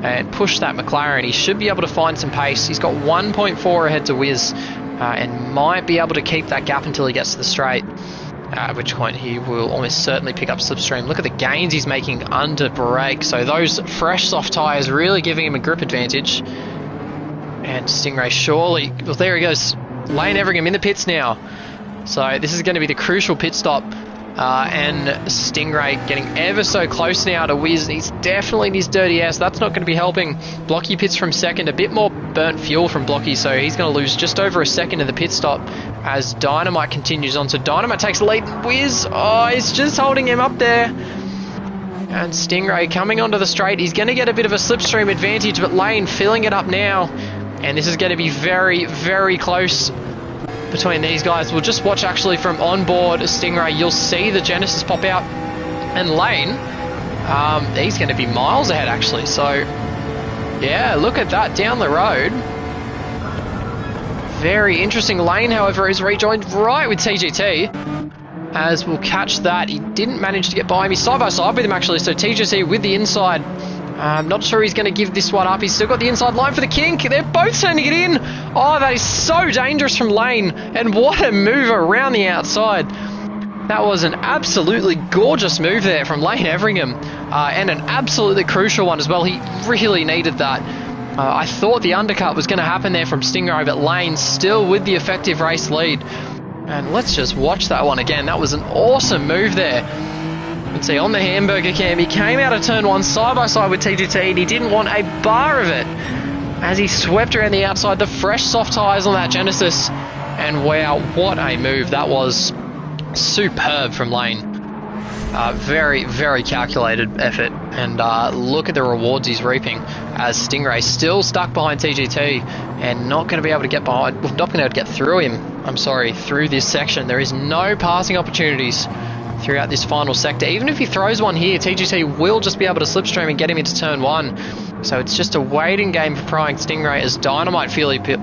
and push that McLaren. He should be able to find some pace. He's got 1.4 ahead to Wiz and might be able to keep that gap until he gets to the straight, at which point he will almost certainly pick up slipstream. Look at the gains he's making under brake, so those fresh soft tyres really giving him a grip advantage. And Stingray surely, well, there he goes, Lane Everingham in the pits now. So this is going to be the crucial pit stop, and Stingray getting ever so close now to Wiz. He's definitely in his dirty ass. That's not going to be helping. Blocky pits from second, a bit more burnt fuel from Blocky, so he's going to lose just over a second in the pit stop as Dynamite continues on. So Dynamite takes the lead. Wiz, oh, he's just holding him up there. And Stingray coming onto the straight. He's going to get a bit of a slipstream advantage, but Lane filling it up now. And this is going to be very, very close between these guys. We'll just watch actually from onboard Stingray. You'll see the Genesis pop out, and Lane, he's going to be miles ahead actually. So yeah, look at that down the road. Very interesting. Lane, however, is rejoined right with TGT, as we'll catch that. He didn't manage to get by him. He's side by side with him actually, so TGT with the inside. I'm not sure he's going to give this one up. He's still got the inside line for the kink. They're both sending it in. Oh, that is so dangerous from Lane. And what a move around the outside. That was an absolutely gorgeous move there from Lane Everingham. And an absolutely crucial one as well. He really needed that. I thought the undercut was going to happen there from Stingray, but Lane still with the effective race lead. And let's just watch that one again. That was an awesome move there. Let's see, on the hamburger cam, he came out of turn one side by side with TGT, and he didn't want a bar of it as he swept around the outside, the fresh soft tyres on that Genesis. And wow, what a move. That was superb from Lane. Very, very calculated effort, and look at the rewards he's reaping as Stingray still stuck behind TGT and not going to be able to get behind, well, not going to be able to get through him, I'm sorry, through this section. There is no passing opportunities throughout this final sector. Even if he throws one here, TGT will just be able to slipstream and get him into turn one. So it's just a waiting game for Pryingstingray as Dynamite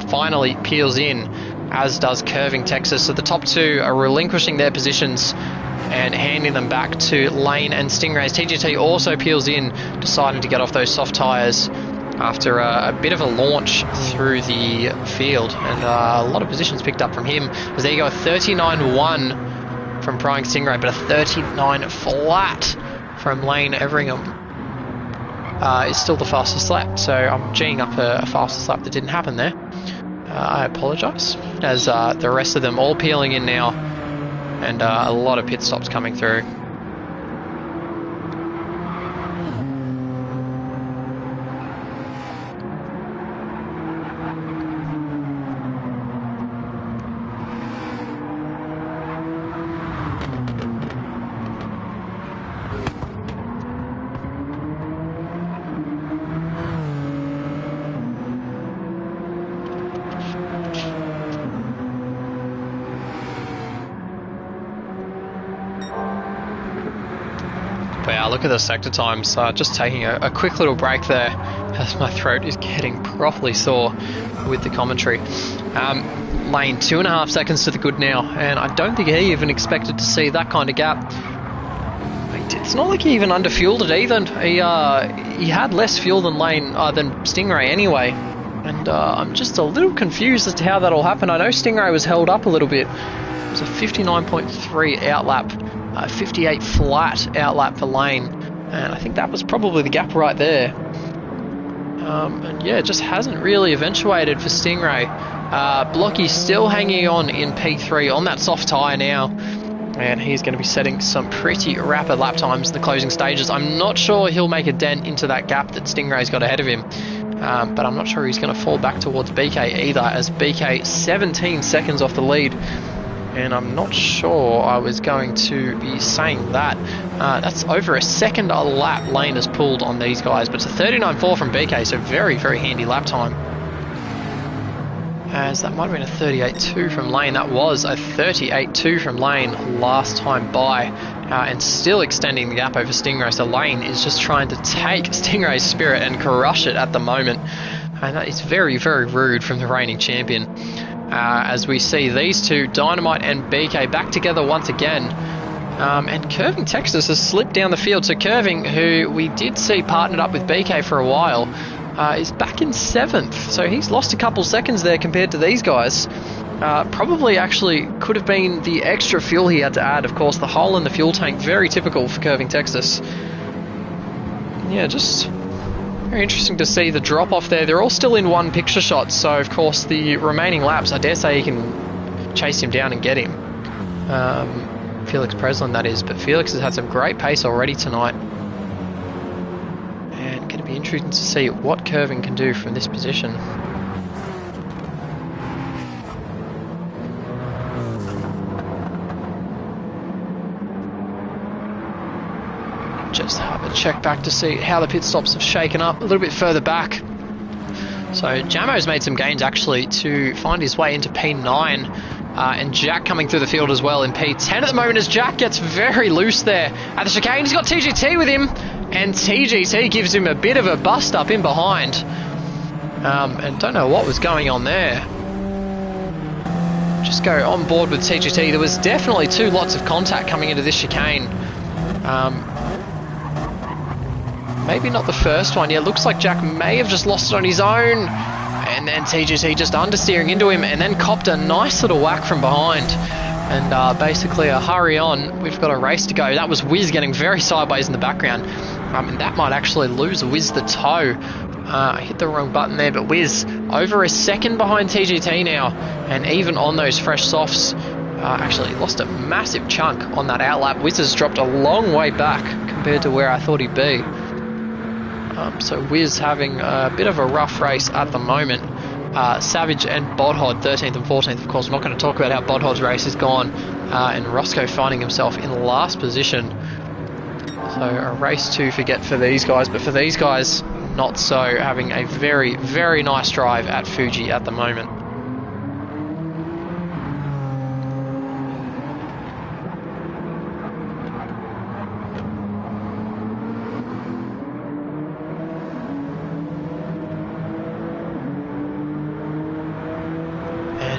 finally peels in, as does Curving Texas. So the top two are relinquishing their positions and handing them back to Lane and Stingray's. TGT also peels in, deciding to get off those soft tyres after a bit of a launch through the field, and a lot of positions picked up from him. As there you go, a 39.1 from Pryingstingray, but a 39 flat from Lane Everingham is still the fastest lap. So I'm G'ing up a fastest lap that didn't happen there. I apologise, as the rest of them all peeling in now, and a lot of pit stops coming through. Wow, look at the sector times. Just taking a quick little break there as my throat is getting properly sore with the commentary. Lane 2.5 seconds to the good now, and I don't think he even expected to see that kind of gap. It's not like he even underfueled it either. He had less fuel than than Stingray anyway, and I'm just a little confused as to how that all happened. I know Stingray was held up a little bit. It was a 59.3 outlap. 58 flat outlap for Lane, and I think that was probably the gap right there. And yeah, it just hasn't really eventuated for Stingray. Blocky still hanging on in P3 on that soft tyre now, and he's going to be setting some pretty rapid lap times in the closing stages. I'm not sure he'll make a dent into that gap that Stingray's got ahead of him, but I'm not sure he's going to fall back towards BK either, as BK 17 seconds off the lead. And I'm not sure I was going to be saying that. That's over a second a lap Lane has pulled on these guys, but it's a 39.4 from BK, so very, very handy lap time. As that might have been a 38.2 from Lane. That was a 38.2 from Lane last time by, and still extending the gap over Stingray. So Lane is just trying to take Stingray's spirit and crush it at the moment. And that is very, very rude from the reigning champion. as we see these two, Dynamite and BK, back together once again. And Curving Texas has slipped down the field. So Curving, who we did see partnered up with BK for a while, is back in 7th. So he's lost a couple seconds there compared to these guys. Probably actually could have been the extra fuel he had to add. Of course, the hole in the fuel tank, very typical for Curving Texas. Yeah, just very interesting to see the drop off there. They're all still in one picture shot, so of course the remaining laps, I dare say he can chase him down and get him. Felix Preslin, that is, but Felix has had some great pace already tonight. And going to be interesting to see what Curving can do from this position. Just have a check back to see how the pit stops have shaken up a little bit further back. So Jamo's made some gains actually to find his way into P9, and Jack coming through the field as well in P10 at the moment as Jack gets very loose there at the chicane. He's got TGT with him, and TGT gives him a bit of a bust up in behind, and don't know what was going on there. Just go on board with TGT. There was definitely two lots of contact coming into this chicane. Maybe not the first one. Yeah, looks like Jack may have just lost it on his own. And then TGT just understeering into him and then copped a nice little whack from behind. And basically a hurry on. We've got a race to go. That was Wiz getting very sideways in the background. And that might actually lose Wiz the toe. I hit the wrong button there, but Wiz over a second behind TGT now. And even on those fresh softs, actually lost a massive chunk on that outlap. Wiz has dropped a long way back compared to where I thought he'd be. So Wiz having a bit of a rough race at the moment. Savage and Bodhod 13th and 14th. Of course, I'm not going to talk about how Bodhod's race has gone. And Roscoe finding himself in last position. So a race to forget for these guys. But for these guys, not so. Having a very, very nice drive at Fuji at the moment.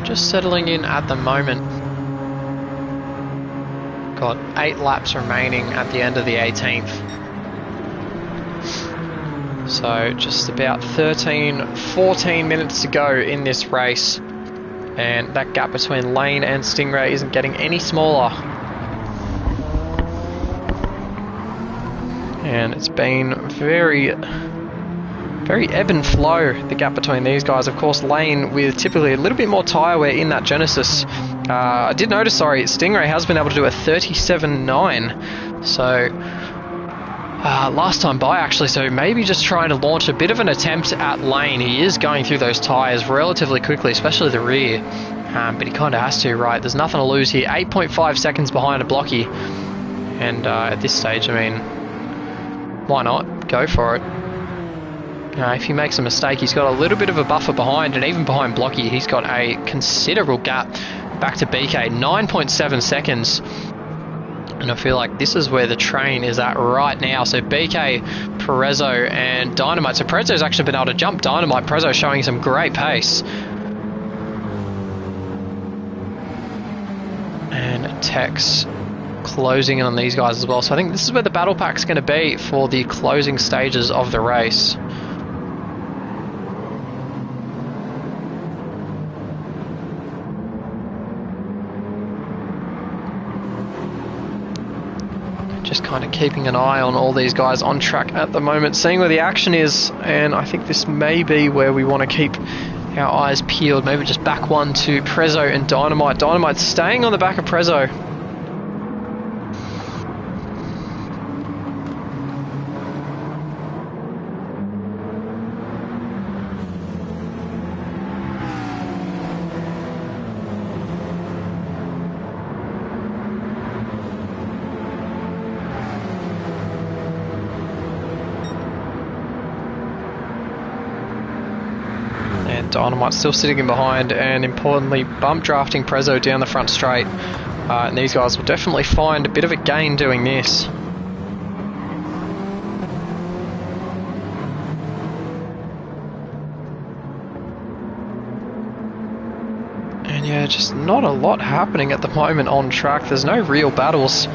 Just settling in at the moment. Got 8 laps remaining at the end of the 18th. So just about 13-14 minutes to go in this race. And that gap between Lane and Stingray isn't getting any smaller. And it's been very ebb and flow, the gap between these guys. Of course, Lane with typically a little bit more tyre wear in that Genesis. I did notice, sorry, Stingray has been able to do a 37.9. So, last time by actually, so maybe just trying to launch a bit of an attempt at Lane. He is going through those tyres relatively quickly, especially the rear. But he kind of has to, right? There's nothing to lose here. 8.5 seconds behind a blocky. And at this stage, I mean, why not? Go for it. If he makes a mistake, he's got a little bit of a buffer behind, and even behind Blocky, he's got a considerable gap back to BK, 9.7 seconds. And I feel like this is where the train is at right now. So BK, Perezzo, and Dynamite. So Perezzo's actually been able to jump Dynamite. Perezzo showing some great pace. And Tex closing in on these guys as well. So I think this is where the battle pack's going to be for the closing stages of the race. Just kind of keeping an eye on all these guys on track at the moment, seeing where the action is, and I think this may be where we want to keep our eyes peeled. Maybe just back one to Prezzo and Dynamite. Dynamite staying on the back of Prezzo. Dynamite still sitting in behind, and importantly bump drafting Prezzo down the front straight, and these guys will definitely find a bit of a gain doing this. just not a lot happening at the moment on track. There's no real battles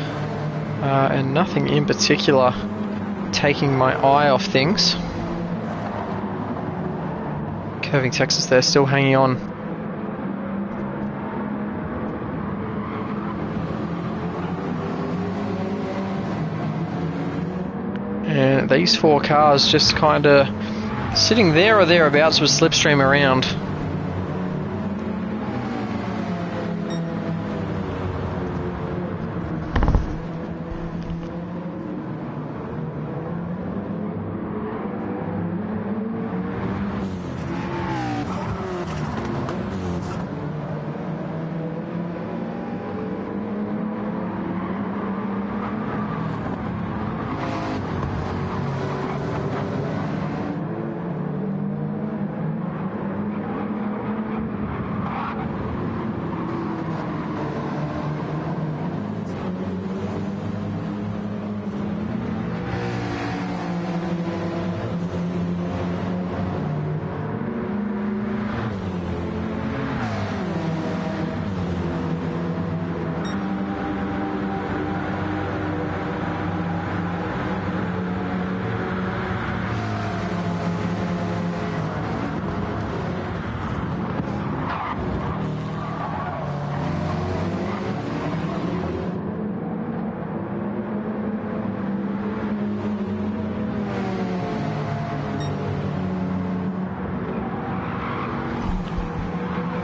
and nothing in particular taking my eye off things. Curving Texas there, still hanging on. And these four cars just kind of sitting there or thereabouts with slipstream around.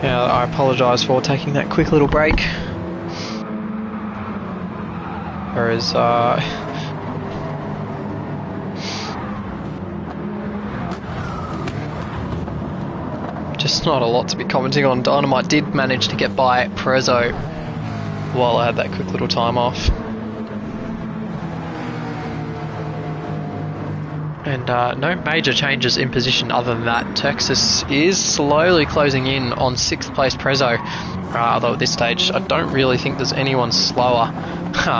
Yeah, I apologise for taking that quick little break. Whereas, just not a lot to be commenting on. Dynamite did manage to get by Prezzo while I had that quick little time off. And no major changes in position other than that. Texas is slowly closing in on 6th place Prezzo, although at this stage I don't really think there's anyone slower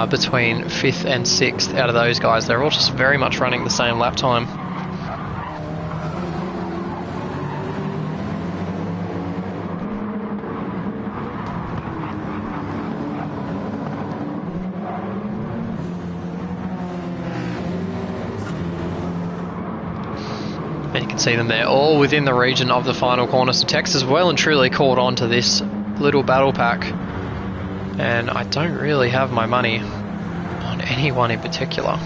between 5th and 6th out of those guys. They're all just very much running the same lap time. And you can see them there, all within the region of the final corner. So Texas well and truly caught on to this little battle pack. And I don't really have my money on anyone in particular.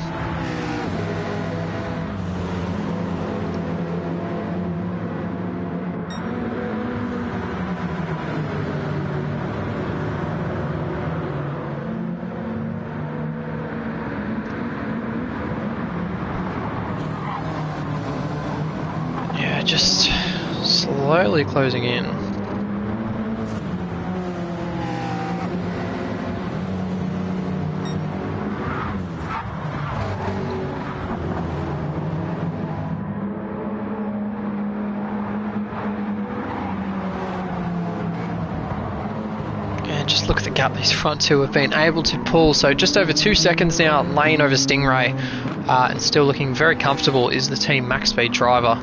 Just slowly closing in. And just look at the gap these front two have been able to pull. So just over 2 seconds now, Lane over Stingray, and still looking very comfortable is the team max speed driver.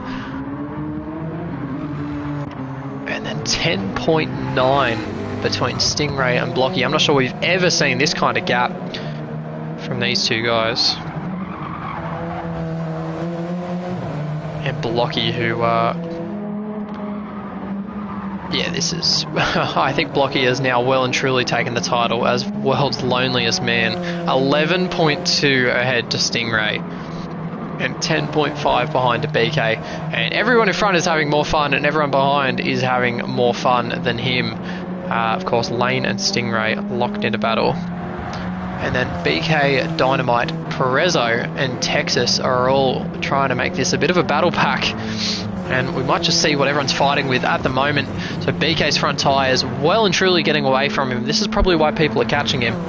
10.9 between Stingray and Blocky. I'm not sure we've ever seen this kind of gap from these two guys. And Blocky, who, yeah, this is, I think Blocky has now well and truly taken the title as world's loneliest man. 11.2 ahead to Stingray. And 10.5 behind to BK, and everyone in front is having more fun, and everyone behind is having more fun than him. Of course, Lane and Stingray locked into battle, and then BK, Dynamite, Prezzo, and Texas are all trying to make this a bit of a battle pack, and we might just see what everyone's fighting with at the moment. So BK's front tyre is well and truly getting away from him. This is probably why people are catching him.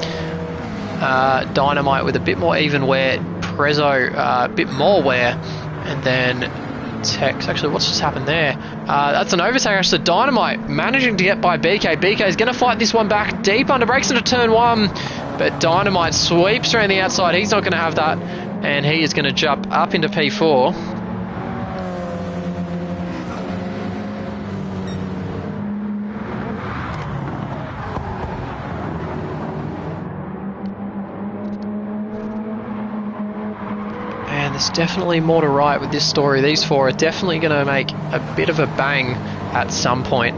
Dynamite with a bit more even wear, Prezzo a bit more wear, and then Tex. Actually, what's just happened there? That's an overtake. Actually, Dynamite managing to get by BK. BK is going to fight this one back deep under brakes into turn 1, but Dynamite sweeps around the outside. He's not going to have that, and he is going to jump up into P4. And there's definitely more to write with this story. These four are definitely going to make a bit of a bang at some point.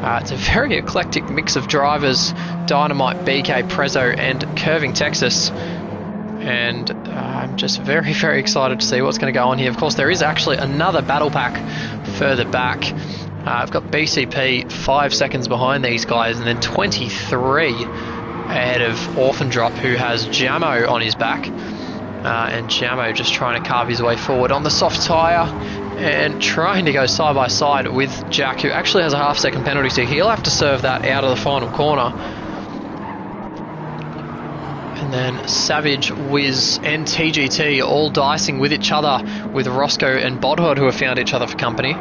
It's a very eclectic mix of drivers: Dynamite, BK, Prezzo, and Curving Texas. And I'm just very, very excited to see what's going to go on here. Of course, there is actually another battle pack further back. I've got BCP 5 seconds behind these guys, and then 23 ahead of Orphan Drop, who has Jamo on his back. And Jamo just trying to carve his way forward on the soft tyre and trying to go side by side with Jack, who actually has a half-second penalty, so he'll have to serve that out of the final corner. And then Savage, Wiz, and TGT all dicing with each other, with Roscoe and Bodhod, who have found each other for company.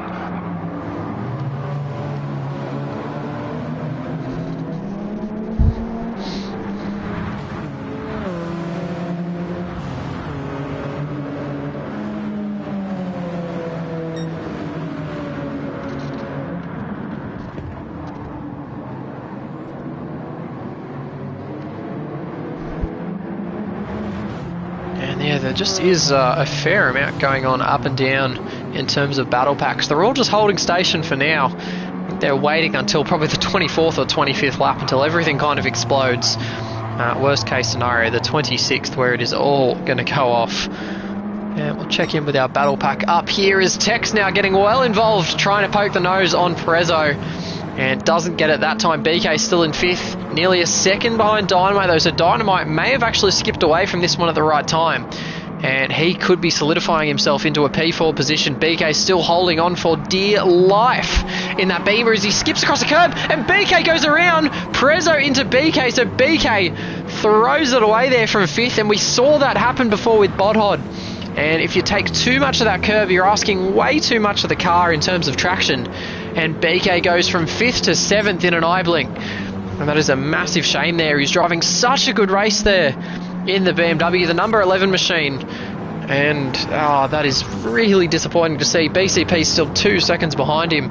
Yeah, there just is a fair amount going on up and down in terms of battle packs. They're all just holding station for now. I think they're waiting until probably the 24th or 25th lap until everything kind of explodes. Worst case scenario, the 26th, where it is all going to go off. And we'll check in with our battle pack. Up here is Tex now getting well involved, trying to poke the nose on Prezzo. And doesn't get it that time. BK still in 5th, nearly a second behind Dynamite though, so Dynamite may have actually skipped away from this one at the right time. And he could be solidifying himself into a P4 position. BK still holding on for dear life in that Beamer as he skips across the curb, and BK goes around Prezzo into BK, so BK throws it away there from 5th, and we saw that happen before with Bodhod. And if you take too much of that curve, you're asking way too much of the car in terms of traction. And BK goes from 5th to 7th in an eye blink. And that is a massive shame there. He's driving such a good race there in the BMW, the number 11 machine. And that is really disappointing to see. BCP still 2 seconds behind him.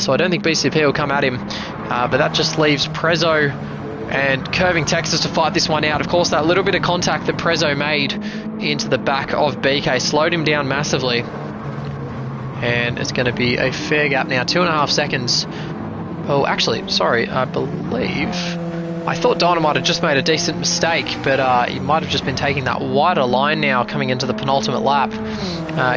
So I don't think BCP will come at him. But that just leaves Prezzo and Curving Texas to fight this one out. Of course, that little bit of contact that Prezzo made into the back of BK slowed him down massively. And it's going to be a fair gap now, 2.5 seconds. Oh, actually, sorry, I thought Dynamite had just made a decent mistake, but he might have just been taking that wider line now coming into the penultimate lap.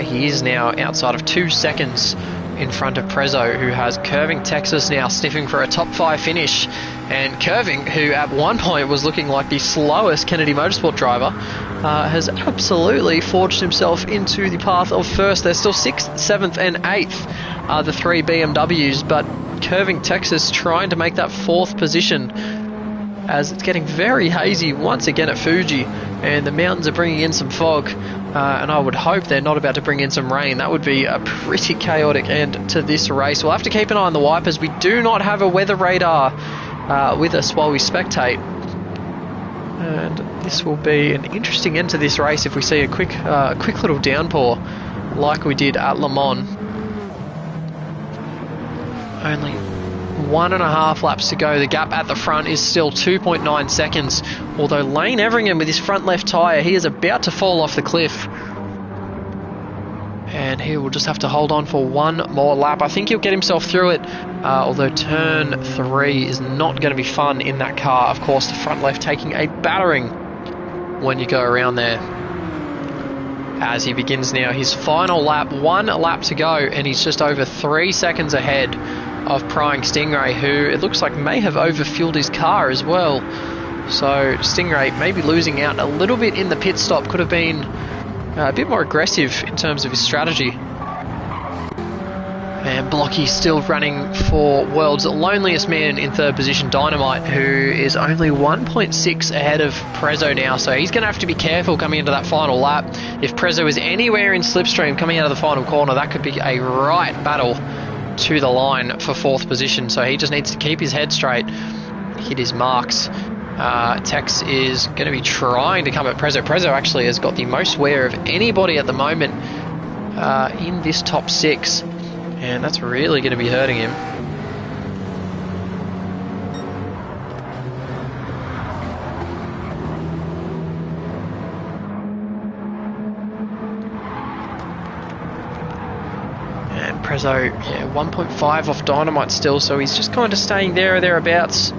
He is now outside of 2 seconds in front of Prezzo, who has Curving Texas now sniffing for a top 5 finish. And Curving, who at one point was looking like the slowest Kennedy Motorsport driver, has absolutely forged himself into the path of first. There's still 6th, 7th and 8th, the 3 BMWs, but Curving Texas trying to make that 4th position as it's getting very hazy once again at Fuji, and the mountains are bringing in some fog, and I would hope they're not about to bring in some rain. That would be a pretty chaotic end to this race. We'll have to keep an eye on the wipers. We do not have a weather radar with us while we spectate, and this will be an interesting end to this race if we see a quick little downpour like we did at Le Mans. Only 1.5 laps to go. The gap at the front is still 2.9 seconds, although Lane Everingham with his front left tyre, he is about to fall off the cliff. And he will just have to hold on for one more lap. I think he'll get himself through it, although turn 3 is not going to be fun in that car. Of course, the front left taking a battering when you go around there. As he begins now his final lap, 1 lap to go, and he's just over 3 seconds ahead of Pryingstingray, who it looks like may have overfueled his car as well. So Stingray maybe losing out a little bit in the pit stop, could have been a bit more aggressive in terms of his strategy. And Blocky still running for world's loneliest man in 3rd position, Dynamite, who is only 1.6 ahead of Prezzo now, so he's going to have to be careful coming into that final lap. If Prezzo is anywhere in slipstream coming out of the final corner, that could be a right battle to the line for 4th position, so he just needs to keep his head straight, hit his marks. Tex is going to be trying to come at Prezzo. Prezzo actually has got the most wear of anybody at the moment in this top 6, and that's really going to be hurting him. Prezzo, yeah, 1.5 off Dynamite still, so he's just kind of staying there or thereabouts.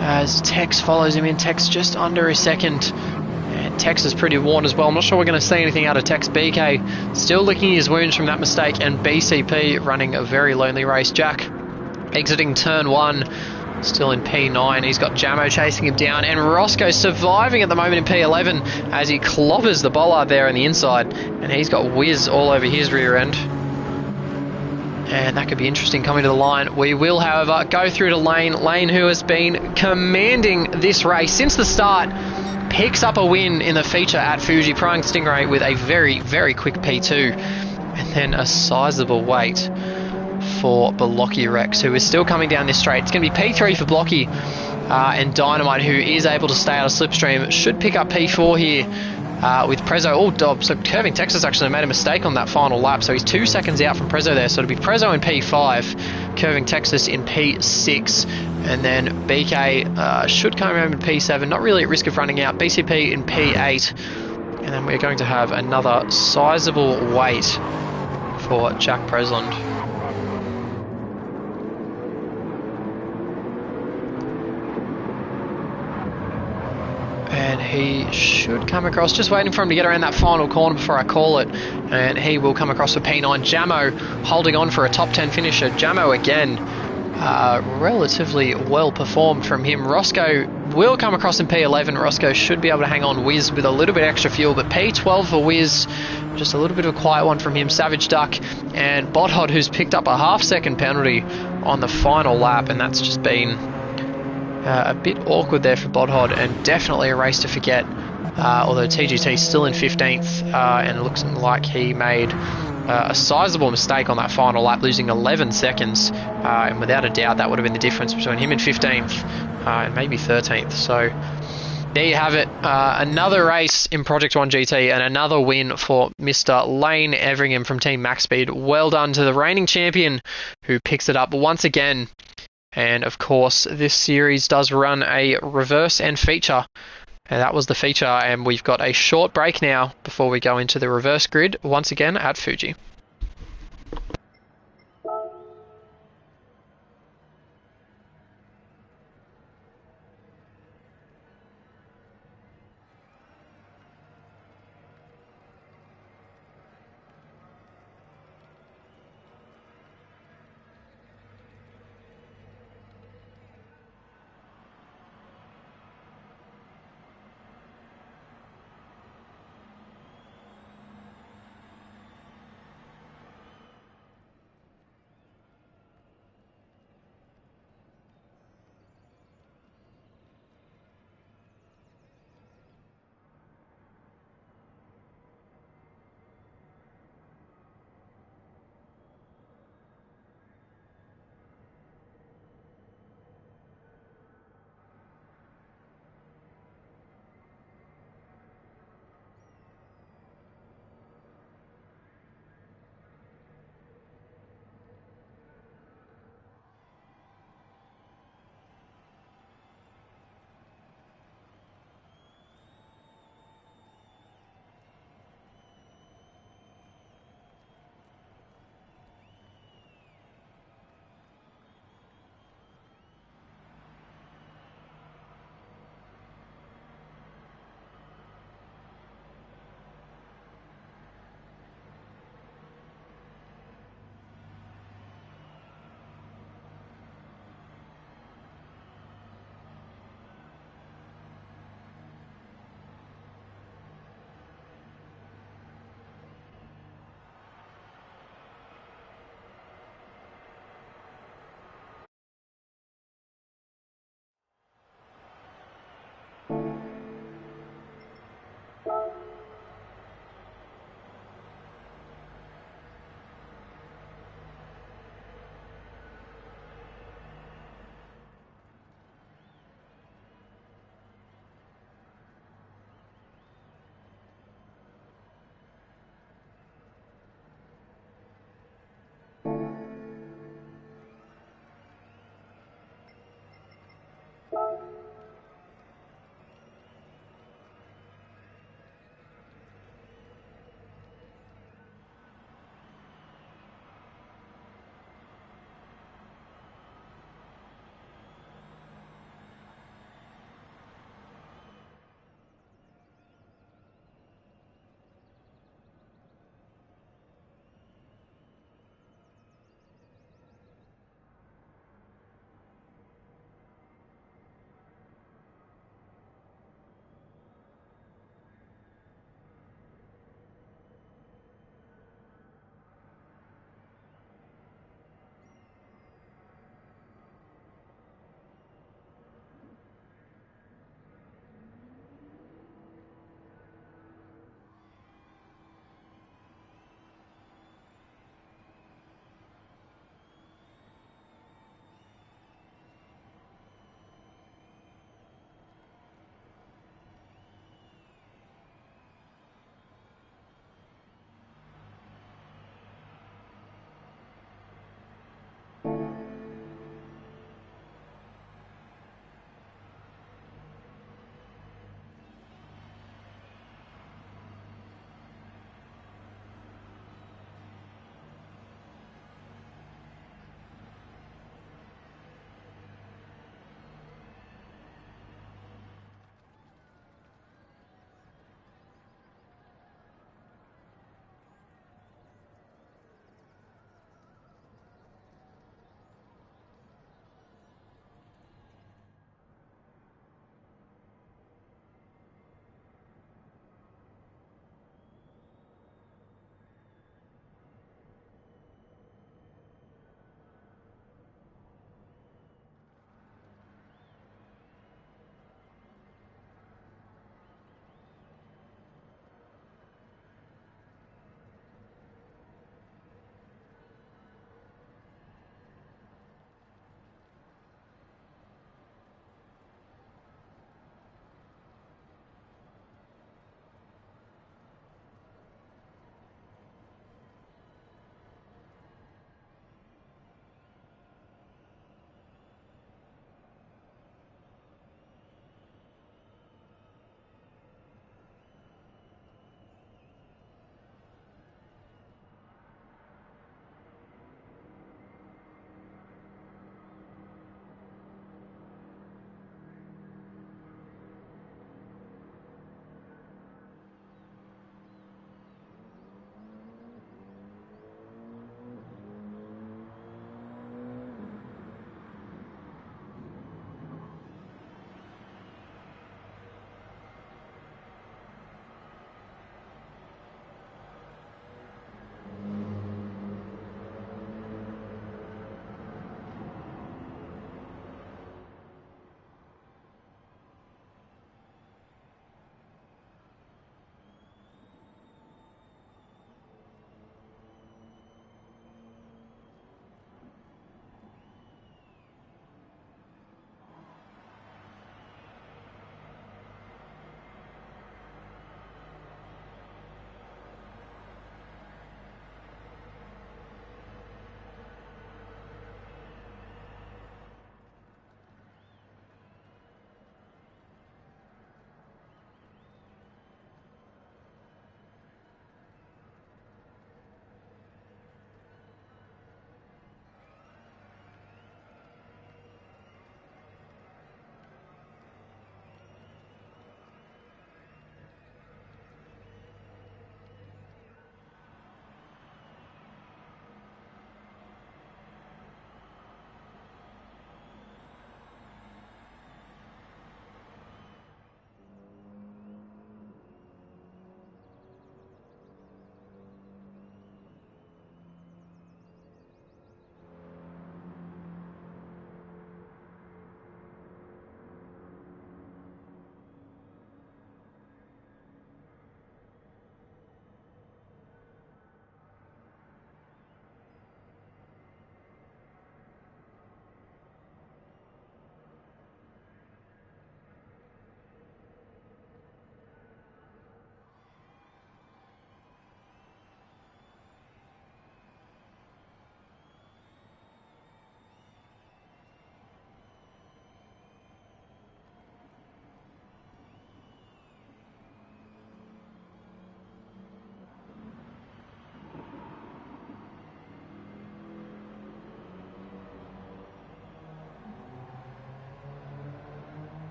As Tex follows him in, Tex just under a second. And Tex is pretty worn as well. I'm not sure we're going to see anything out of Tex. BK still licking his wounds from that mistake, and BCP running a very lonely race. Jack exiting turn 1, still in P9. He's got Jamo chasing him down, and Roscoe surviving at the moment in P11 as he clobbers the bollard there on the inside, and he's got Wiz all over his rear end. And that could be interesting coming to the line. We will, however, go through to Lane. Lane, who has been commanding this race since the start, picks up a win in the feature at Fuji. Pryingstingray with a very, very quick P2. And then a sizable wait for Blocky Rex, who is still coming down this straight. It's going to be P3 for Blocky. And Dynamite, who is able to stay out of slipstream, should pick up P4 here. With Prezzo, so Curving Texas actually made a mistake on that final lap, so he's 2 seconds out from Prezzo there, so it'll be Prezzo in P5, Curving Texas in P6, and then BK should come home in P7, not really at risk of running out, BCP in P8, and then we're going to have another sizable wait for Jack Presland. And he should come across, just waiting for him to get around that final corner before I call it. And he will come across for P9. Jamo holding on for a top 10 finisher. Jamo again, relatively well performed from him. Roscoe will come across in P11. Roscoe should be able to hang on Wiz with a little bit extra fuel, but P12 for Wiz, just a little bit of a quiet one from him. Savage Duck and Bothod, who's picked up a half-second penalty on the final lap, and that's just been a bit awkward there for Bodhod, and definitely a race to forget. Although TGT still in 15th, and it looks like he made a sizable mistake on that final lap, losing 11 seconds. And without a doubt, that would have been the difference between him in 15th and maybe 13th. So there you have it. Another race in Project 1 GT and another win for Mr. Lane Everingham from Team Max Speed. Well done to the reigning champion, who picks it up once again. And of course, this series does run a reverse and feature. And that was the feature, and we've got a short break now before we go into the reverse grid once again at Fuji.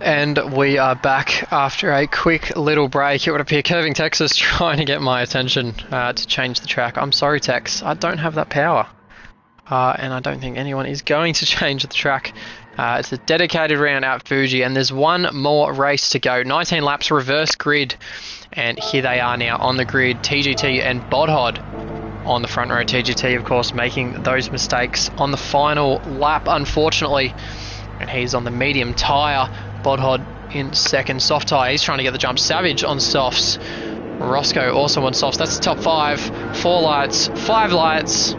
and we are back after a quick little break. It would appear Curving Texas trying to get my attention to change the track. I'm sorry, Tex, I don't have that power. And I don't think anyone is going to change the track. It's a dedicated round at Fuji, and there's one more race to go. 19 laps, reverse grid, and here they are now on the grid. TGT and Bodhod on the front row. TGT, of course, making those mistakes on the final lap, unfortunately. And he's on the medium tyre. Bodhod in second, soft tyre. He's trying to get the jump. Savage on softs. Roscoe also on softs. That's the top 5. 4 lights, 5 lights.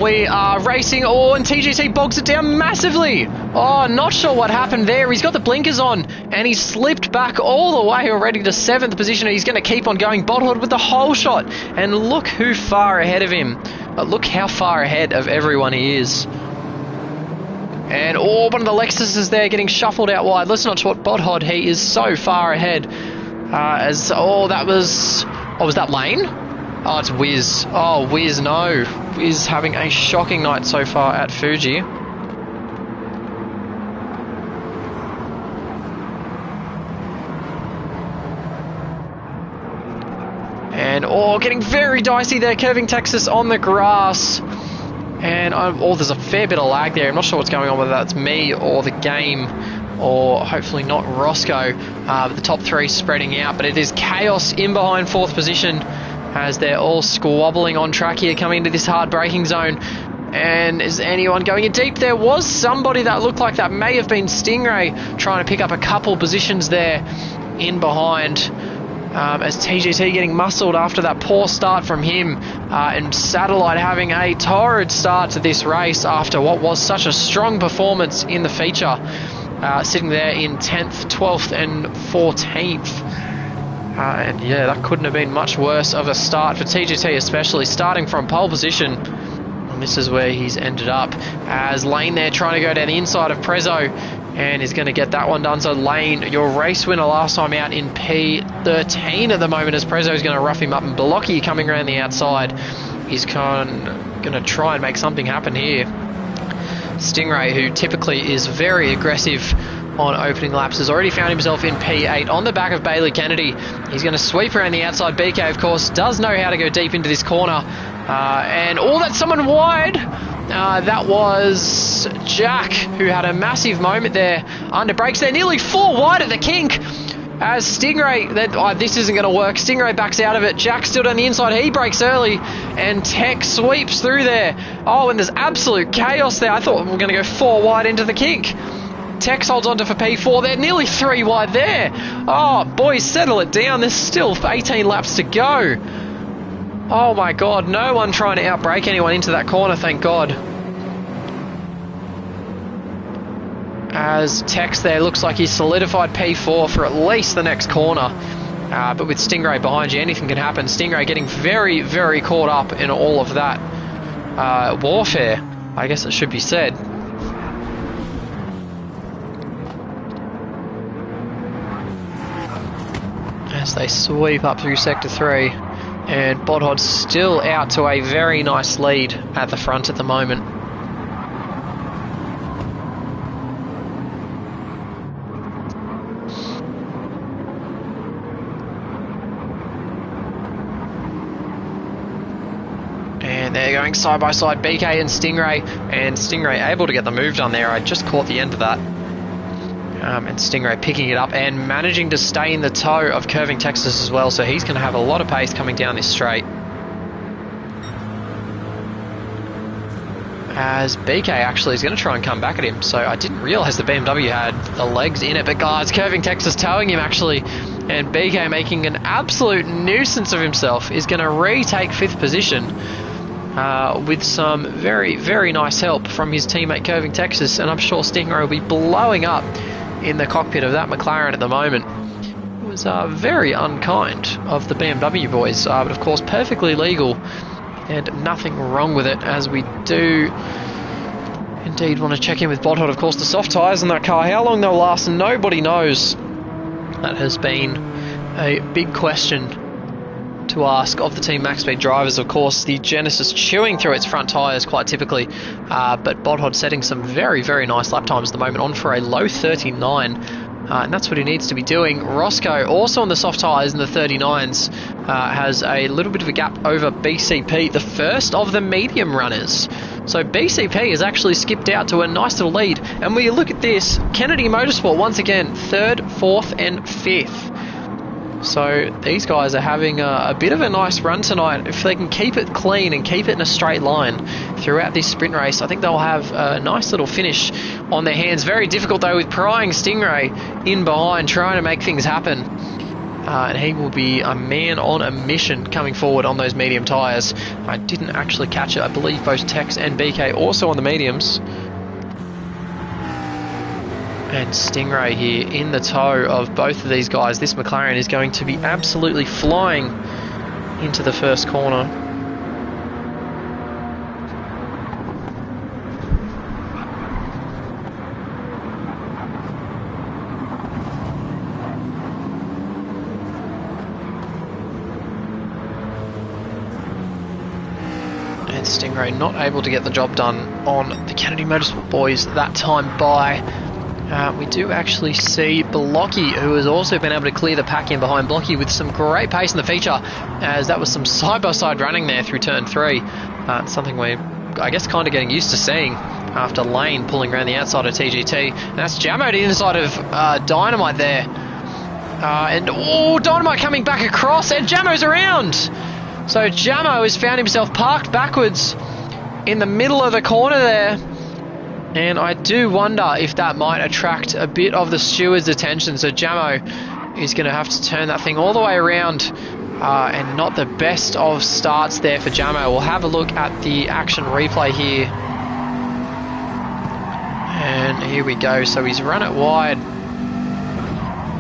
We are racing. Oh, and TGT bogs it down massively. Oh, not sure what happened there. He's got the blinkers on, and he slipped back all the way already to 7th position. He's going to keep on going. Bodhod with the whole shot. And look who far ahead of him. Look how far ahead of everyone he is. And oh, one of the Lexuses there getting shuffled out wide. Let's not talk Bodhod. He is so far ahead. That was... Oh, was that Lane? Oh, it's Wiz. Oh, Wiz, no. Wiz having a shocking night so far at Fuji. And, oh, getting very dicey there. Curving Texas on the grass. And, there's a fair bit of lag there. I'm not sure what's going on, whether that's me or the game, or hopefully not Roscoe. But the top 3 spreading out. But it is chaos in behind 4th position, as they're all squabbling on track here, coming into this hard braking zone. And is anyone going in deep? There was somebody that looked like that may have been Stingray, trying to pick up a couple positions there in behind. As TGT getting muscled after that poor start from him, and Satellite having a torrid start to this race after what was such a strong performance in the feature, sitting there in 10th, 12th and 14th. And yeah, that couldn't have been much worse of a start for TGT, especially starting from pole position. And this is where he's ended up, as Lane there trying to go down the inside of Prezzo, and is going to get that one done. So Lane, your race winner last time out, in P13 at the moment, as Prezzo is going to rough him up, and Blocky coming around the outside. He's going to try and make something happen here. Stingray, who typically is very aggressive on opening laps, has already found himself in P8 on the back of Bailey Kennedy. He's going to sweep around the outside. BK, of course, does know how to go deep into this corner. That's someone wide. That was Jack, who had a massive moment there. Under brakes there, nearly 4 wide at the kink. As Stingray, this isn't going to work. Stingray backs out of it. Jack still down the inside. He brakes early, and Tech sweeps through there. Oh, and there's absolute chaos there. I thought we were going to go 4 wide into the kink. Tex holds on to for P4 there, nearly 3 wide there. Oh, boys, settle it down. There's still 18 laps to go. Oh my god, no one trying to outbrake anyone into that corner, thank god. As Tex there looks like he's solidified P4 for at least the next corner. But with Stingray behind you, anything can happen. Stingray getting very, very caught up in all of that warfare, I guess it should be said. As they sweep up through Sector 3, and Bodhod's still out to a very nice lead at the front at the moment. And they're going side by side, BK and Stingray able to get the move done there. I just caught the end of that. And Stingray picking it up and managing to stay in the toe of Curving Texas as well, so he's going to have a lot of pace coming down this straight. As BK actually is going to try and come back at him, so I didn't realise the BMW had the legs in it, but guys, Curving Texas towing him actually, and BK making an absolute nuisance of himself, is going to retake 5th position with some very, very nice help from his teammate Curving Texas, and I'm sure Stingray will be blowing up in the cockpit of that McLaren at the moment. It was very unkind of the BMW boys, but of course perfectly legal and nothing wrong with it, as we do indeed want to check in with Bodhod. Of course, the soft tyres in that car, how long they'll last, nobody knows. That has been a big question to ask of the Team Max Speed drivers. Of course, the Genesis chewing through its front tyres quite typically, but Bodhod setting some very, very nice lap times at the moment, on for a low 39. And that's what he needs to be doing. Roscoe, also on the soft tyres in the 39s, has a little bit of a gap over BCP, the first of the medium runners. So BCP has actually skipped out to a nice little lead. And when you look at this, Kennedy Motorsport, once again, 3rd, 4th and 5th. So these guys are having a bit of a nice run tonight. If they can keep it clean and keep it in a straight line throughout this sprint race, I think they'll have a nice little finish on their hands. Very difficult though with Pryingstingray in behind trying to make things happen. And he will be a man on a mission coming forward on those medium tyres. I didn't actually catch it. I believe both Tex and BK also on the mediums. And Stingray here in the tow of both of these guys. This McLaren is going to be absolutely flying into the first corner. And Stingray not able to get the job done on the Kennedy Motorsport boys that time by. We do actually see Blocky, who has also been able to clear the pack in behind. Blocky with some great pace in the feature, as that was some side-by-side running there through turn 3. Something we're, I guess, kind of getting used to seeing after Lane pulling around the outside of TGT. And that's Jamo to the inside of Dynamite there. And, oh, Dynamite coming back across, and Jamo's around! So Jamo has found himself parked backwards in the middle of the corner there. And I do wonder if that might attract a bit of the steward's attention. So Jamo is going to have to turn that thing all the way around. And not the best of starts there for Jamo. We'll have a look at the action replay here. And here we go. So he's run it wide.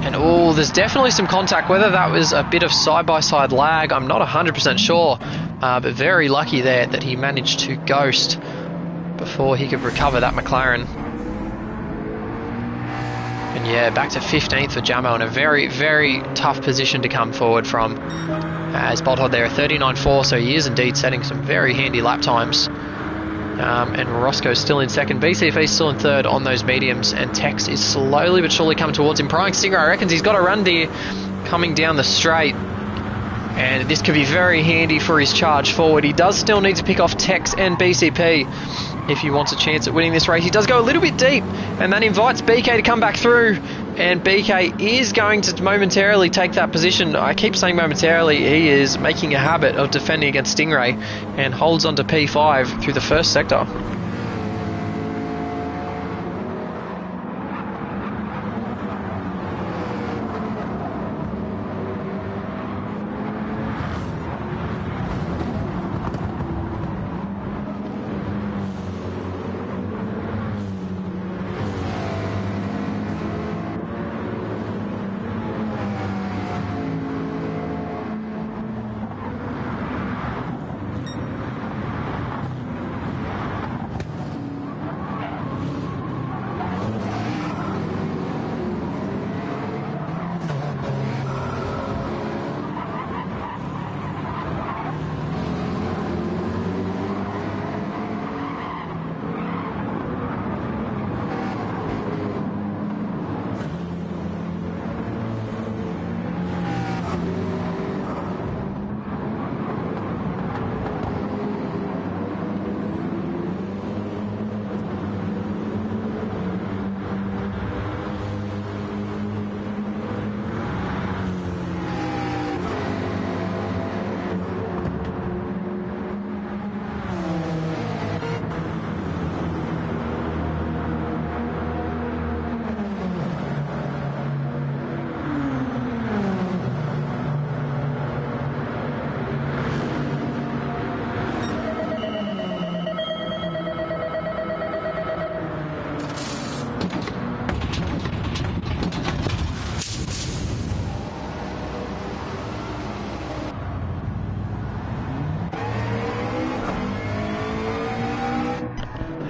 And oh, there's definitely some contact. Whether that was a bit of side-by-side lag, I'm not 100% sure. But very lucky there that he managed to ghost before he could recover that McLaren. And yeah, back to 15th for Jamo in a very, very tough position to come forward from. As Bodhod there, 39.4, so he is indeed setting some very handy lap times. And Roscoe's still in second, BCF's still in third on those mediums, and Tex is slowly but surely coming towards him. Pryingstingray reckons he's got a run there coming down the straight. And this could be very handy for his charge forward. He does still need to pick off Tex and BCP if he wants a chance at winning this race. He does go a little bit deep, and that invites BK to come back through. And BK is going to momentarily take that position. I keep saying momentarily. He is making a habit of defending against Stingray and holds on to P5 through the first sector.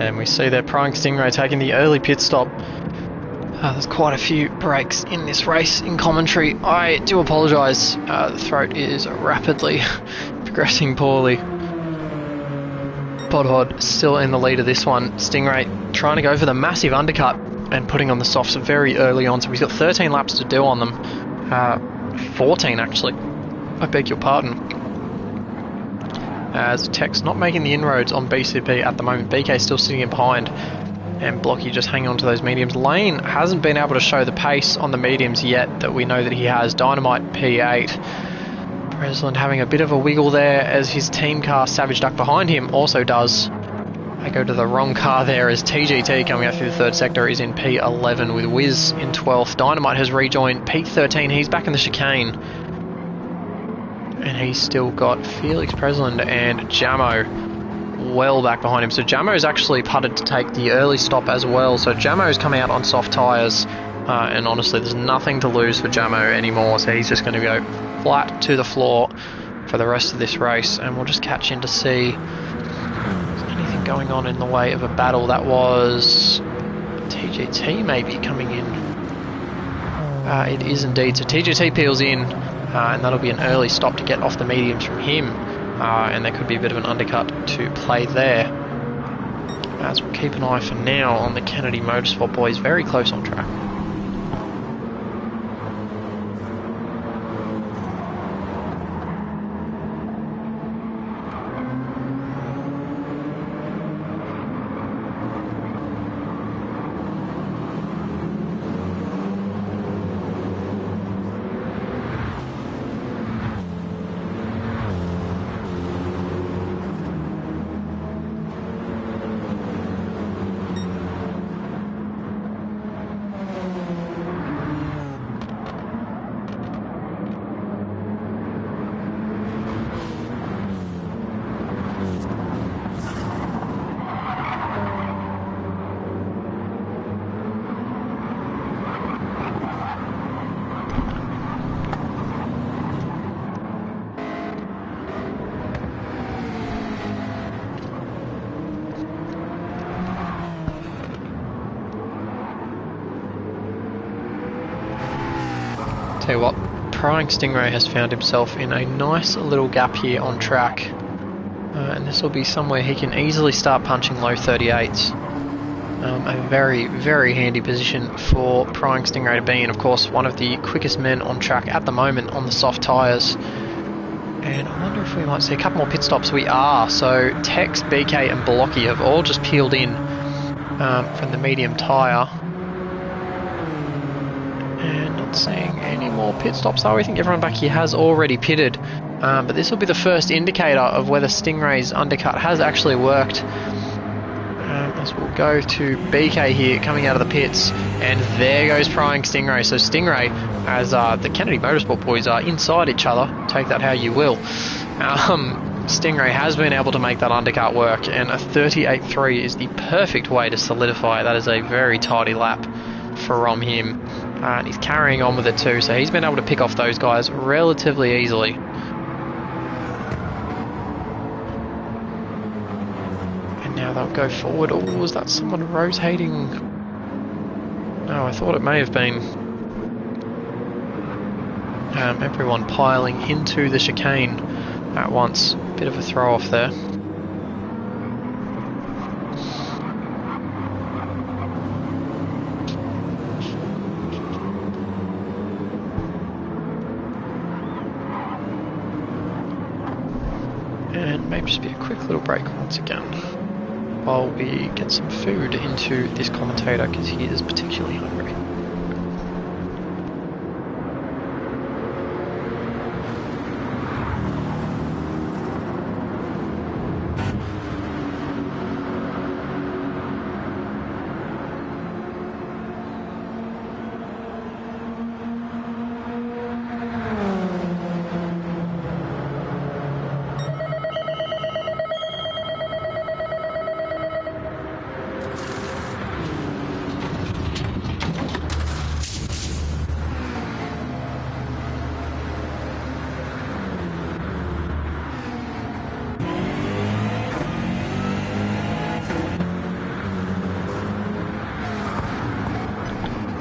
And we see that Pryingstingray taking the early pit stop There's quite a few breaks in this race in commentary. I do apologise. The throat is rapidly progressing poorly. Podhod still in the lead of this one. Stingray trying to go for the massive undercut and putting on the softs very early on. So he's got 13 laps to do on them. 14 actually. I beg your pardon. As Tech's not making the inroads on BCP at the moment. BK still sitting in behind. And Blocky just hanging on to those mediums. Lane hasn't been able to show the pace on the mediums yet that we know that he has. Dynamite P8. Breslin having a bit of a wiggle there as his team car Savage Duck behind him also does. I go to the wrong car there as TGT coming out through the third sector is in P11 with Wiz in 12th. Dynamite has rejoined P13. He's back in the chicane. And he's still got Felix Breslin and Jamo well back behind him. So Jamo's actually putted to take the early stop as well. So Jamo's coming out on soft tyres. And honestly, there's nothing to lose for Jamo anymore. So he's just going to go flat to the floor for the rest of this race. And we'll just catch in to see if there's anything going on in the way of a battle. That was TGT maybe coming in. It is indeed. So TGT peels in. And that'll be an early stop to get off the mediums from him. And there could be a bit of an undercut to play there. As we'll keep an eye for now on the Kennedy Motorsport boys, very close on track. Tell you what, Pryingstingray has found himself in a nice little gap here on track. And this will be somewhere he can easily start punching low 38s. A very, very handy position for Pryingstingray to be in. Of course, one of the quickest men on track at the moment on the soft tyres. And I wonder if we might see a couple more pit stops. We are. So Tex, BK and Blocky have all just peeled in from the medium tyre. And not seeing any more pit stops though. I think everyone back here has already pitted. But this will be the first indicator of whether Stingray's undercut has actually worked. As we'll go to BK here, coming out of the pits. And there goes Pryingstingray. So Stingray, as the Kennedy Motorsport boys are inside each other, take that how you will. Stingray has been able to make that undercut work. And a 38.3 is the perfect way to solidify. That is a very tidy lap from him. And he's carrying on with it too. So he's been able to pick off those guys relatively easily. Now they'll go forward. Oh, was that someone rotating? No, I thought it may have been everyone piling into the chicane at once. Bit of a throw off there. And maybe just be a quick little break once again, while we get some food into this commentator because he is particularly hungry.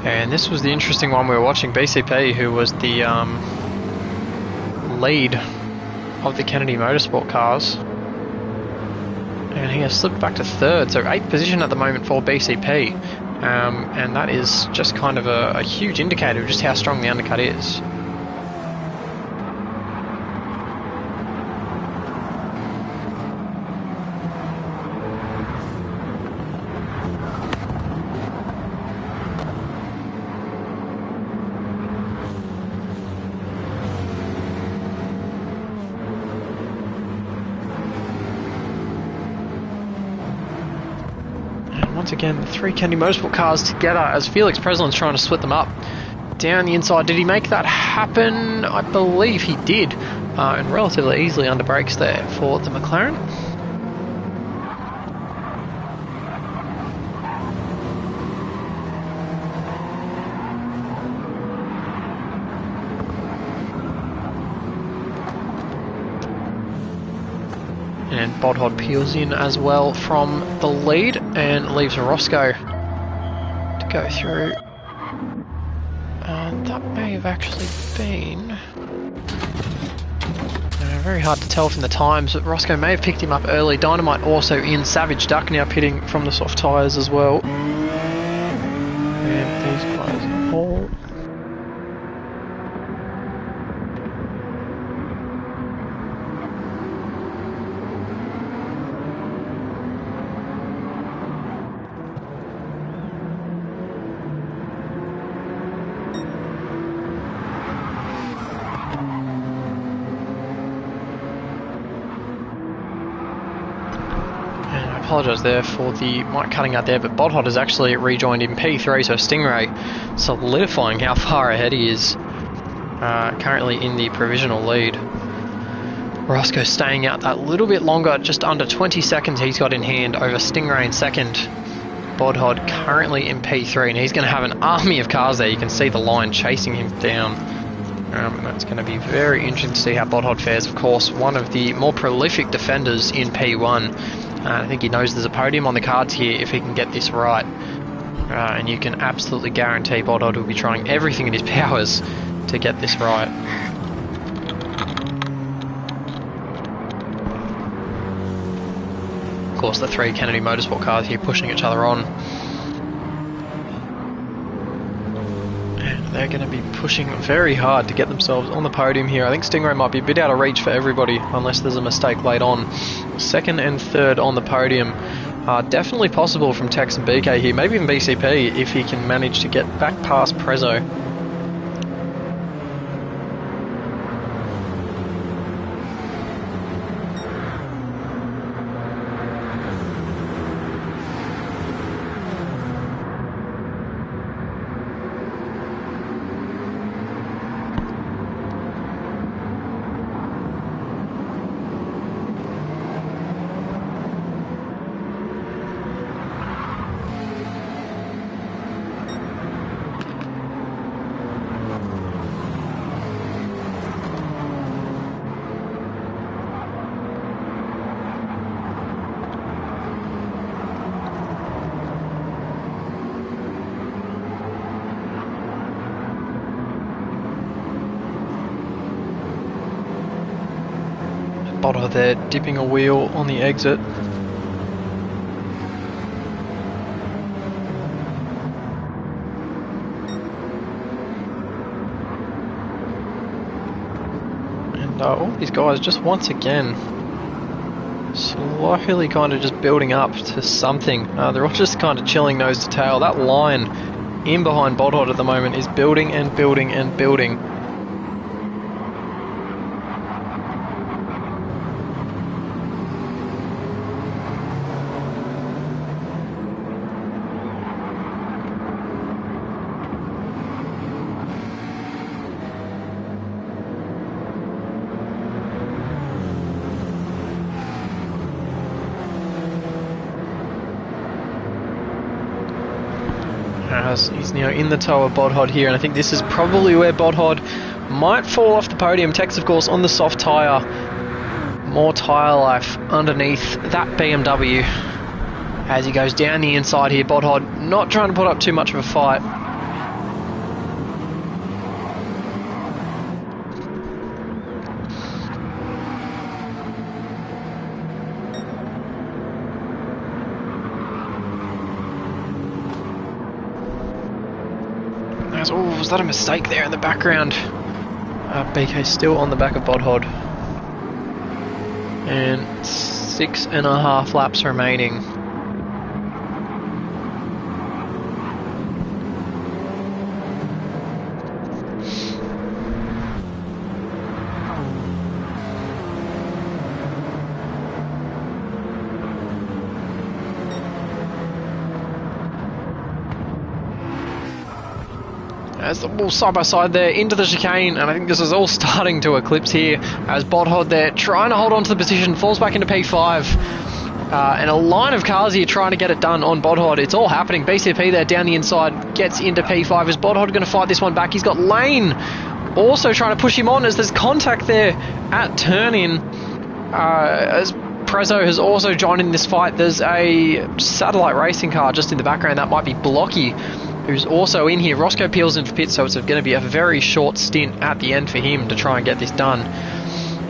And this was the interesting one we were watching. BCP, who was the lead of the Kennedy Motorsport cars, and he has slipped back to third, so 8th position at the moment for BCP, and that is just kind of a huge indicator of just how strong the undercut is. Once again, the 3 Kennedy Motorsport cars together as Felix Preslin's trying to split them up. Down the inside, did he make that happen? I believe he did, and relatively easily under brakes there for the McLaren. And Bodhod peels in as well from the lead and leaves Roscoe to go through. And that may have actually been... very hard to tell from the times, but Roscoe may have picked him up early. Dynamite also in. Savage Duck now pitting from the soft tyres as well. And these guys all... apologise there for the mic cutting out there, but Bodhod has actually rejoined in P3, so Stingray solidifying how far ahead he is, currently in the provisional lead. Roscoe staying out that little bit longer, just under 20 seconds he's got in hand over Stingray in second. Bodhod currently in P3, and he's going to have an army of cars there. You can see the line chasing him down. And that's going to be very interesting to see how Bodhod fares. Of course, one of the more prolific defenders in P1. I think he knows there's a podium on the cards here if he can get this right. And you can absolutely guarantee Bodhod will be trying everything in his powers to get this right. Of course, the 3 Kennedy Motorsport cars here pushing each other on. They're going to be pushing very hard to get themselves on the podium here. I think Stingray might be a bit out of reach for everybody unless there's a mistake late on. Second and third on the podium are definitely possible from Tex and BK here. Maybe even BCP if he can manage to get back past Prezzo. Bodhod there dipping a wheel on the exit. And all these guys just once again slowly kind of just building up to something. They're all just kind of chilling nose to tail. That line in behind Bodhod at the moment is building and building and building. He's now in the toe of Bodhod here, and I think this is probably where Bodhod might fall off the podium. Tex, of course, on the soft tyre. More tyre life underneath that BMW as he goes down the inside here. Bodhod not trying to put up too much of a fight. Oh, was that a mistake there in the background? BK still on the back of Bodhod. And 6.5 laps remaining. As the ball side by side there into the chicane, and I think this is all starting to eclipse here as Bodhod there trying to hold on to the position, falls back into P5. And a line of cars here trying to get it done on Bodhod. It's all happening. BCP there down the inside gets into P5. Is Bodhod going to fight this one back? He's got Lane also trying to push him on as there's contact there at turn-in. As Prezzo has also joined in this fight. There's a satellite racing car just in the background. That might be Blocky, who's also in here. Roscoe peels in for pit, so it's going to be a very short stint at the end for him to try and get this done.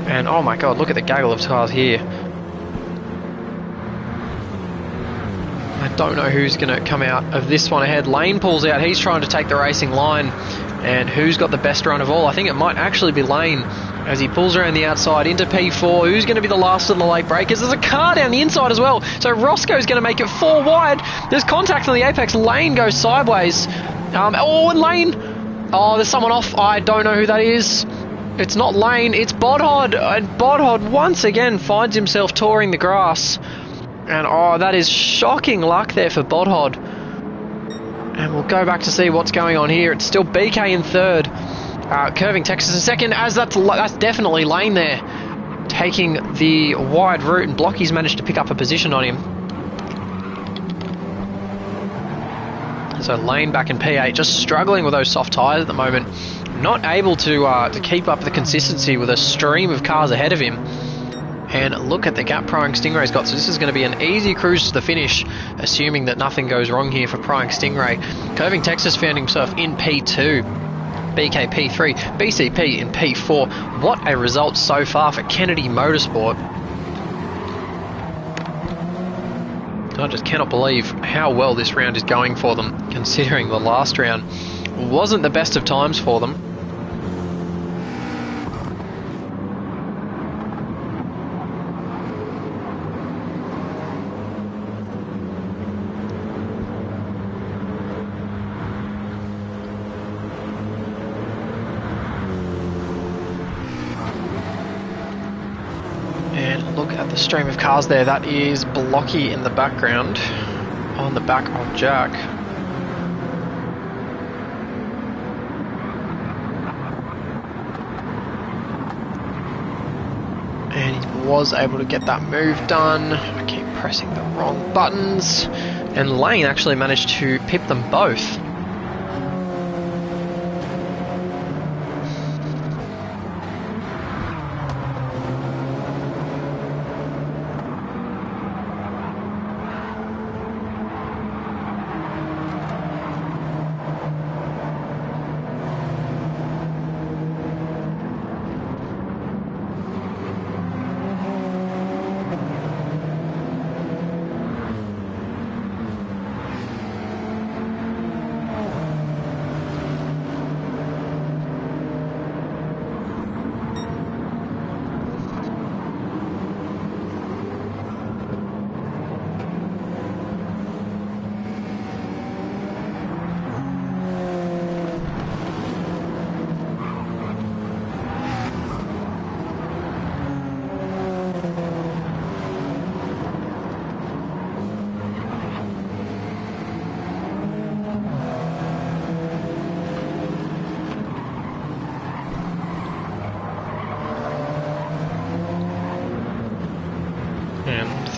And oh my god, look at the gaggle of cars here. I don't know who's going to come out of this one ahead. Lane pulls out. He's trying to take the racing line. And who's got the best run of all? I think it might actually be Lane as he pulls around the outside into P4. Who's going to be the last of the late breakers? There's a car down the inside as well. So Roscoe's going to make it 4 wide. There's contact on the apex. Lane goes sideways. Oh, and Lane. Oh, there's someone off. I don't know who that is. It's not Lane. It's Bodhod. And Bodhod once again finds himself touring the grass. And oh, that is shocking luck there for Bodhod. And we'll go back to see what's going on here. It's still BK in third. Curving Texas in second, as that's definitely Lane there, taking the wide route, and Blocky's managed to pick up a position on him. So Lane back in P8, just struggling with those soft tyres at the moment. Not able to keep up the consistency with a stream of cars ahead of him. And look at the gap Pryingstingray's got. So this is going to be an easy cruise to the finish, assuming that nothing goes wrong here for Pryingstingray. Curving Texas found himself in P2. BK P3, BCP in P4. What a result so far for Kennedy Motorsport. I just cannot believe how well this round is going for them, considering the last round wasn't the best of times for them. The stream of cars there, that is Blocky in the background on the back of Jack. And he was able to get that move done. I keep pressing the wrong buttons, and Lane actually managed to pip them both.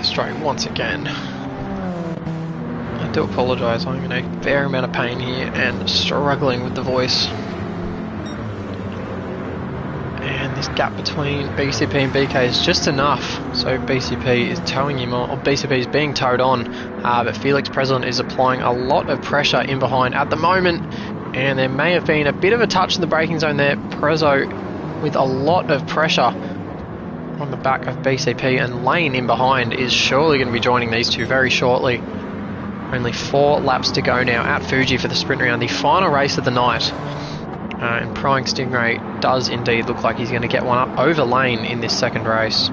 Straight once again. I do apologise, I'm in a fair amount of pain here and struggling with the voice. And this gap between BCP and BK is just enough, so BCP is towing him on, or BCP is being towed on, but Felix President is applying a lot of pressure in behind at the moment, and there may have been a bit of a touch in the braking zone there. Prezzo with a lot of pressure on the back of BCP, and Lane in behind is surely going to be joining these two very shortly. Only 4 laps to go now at Fuji for the sprint round, the final race of the night. And Pryingstingray does indeed look like he's going to get one up over Lane in this second race.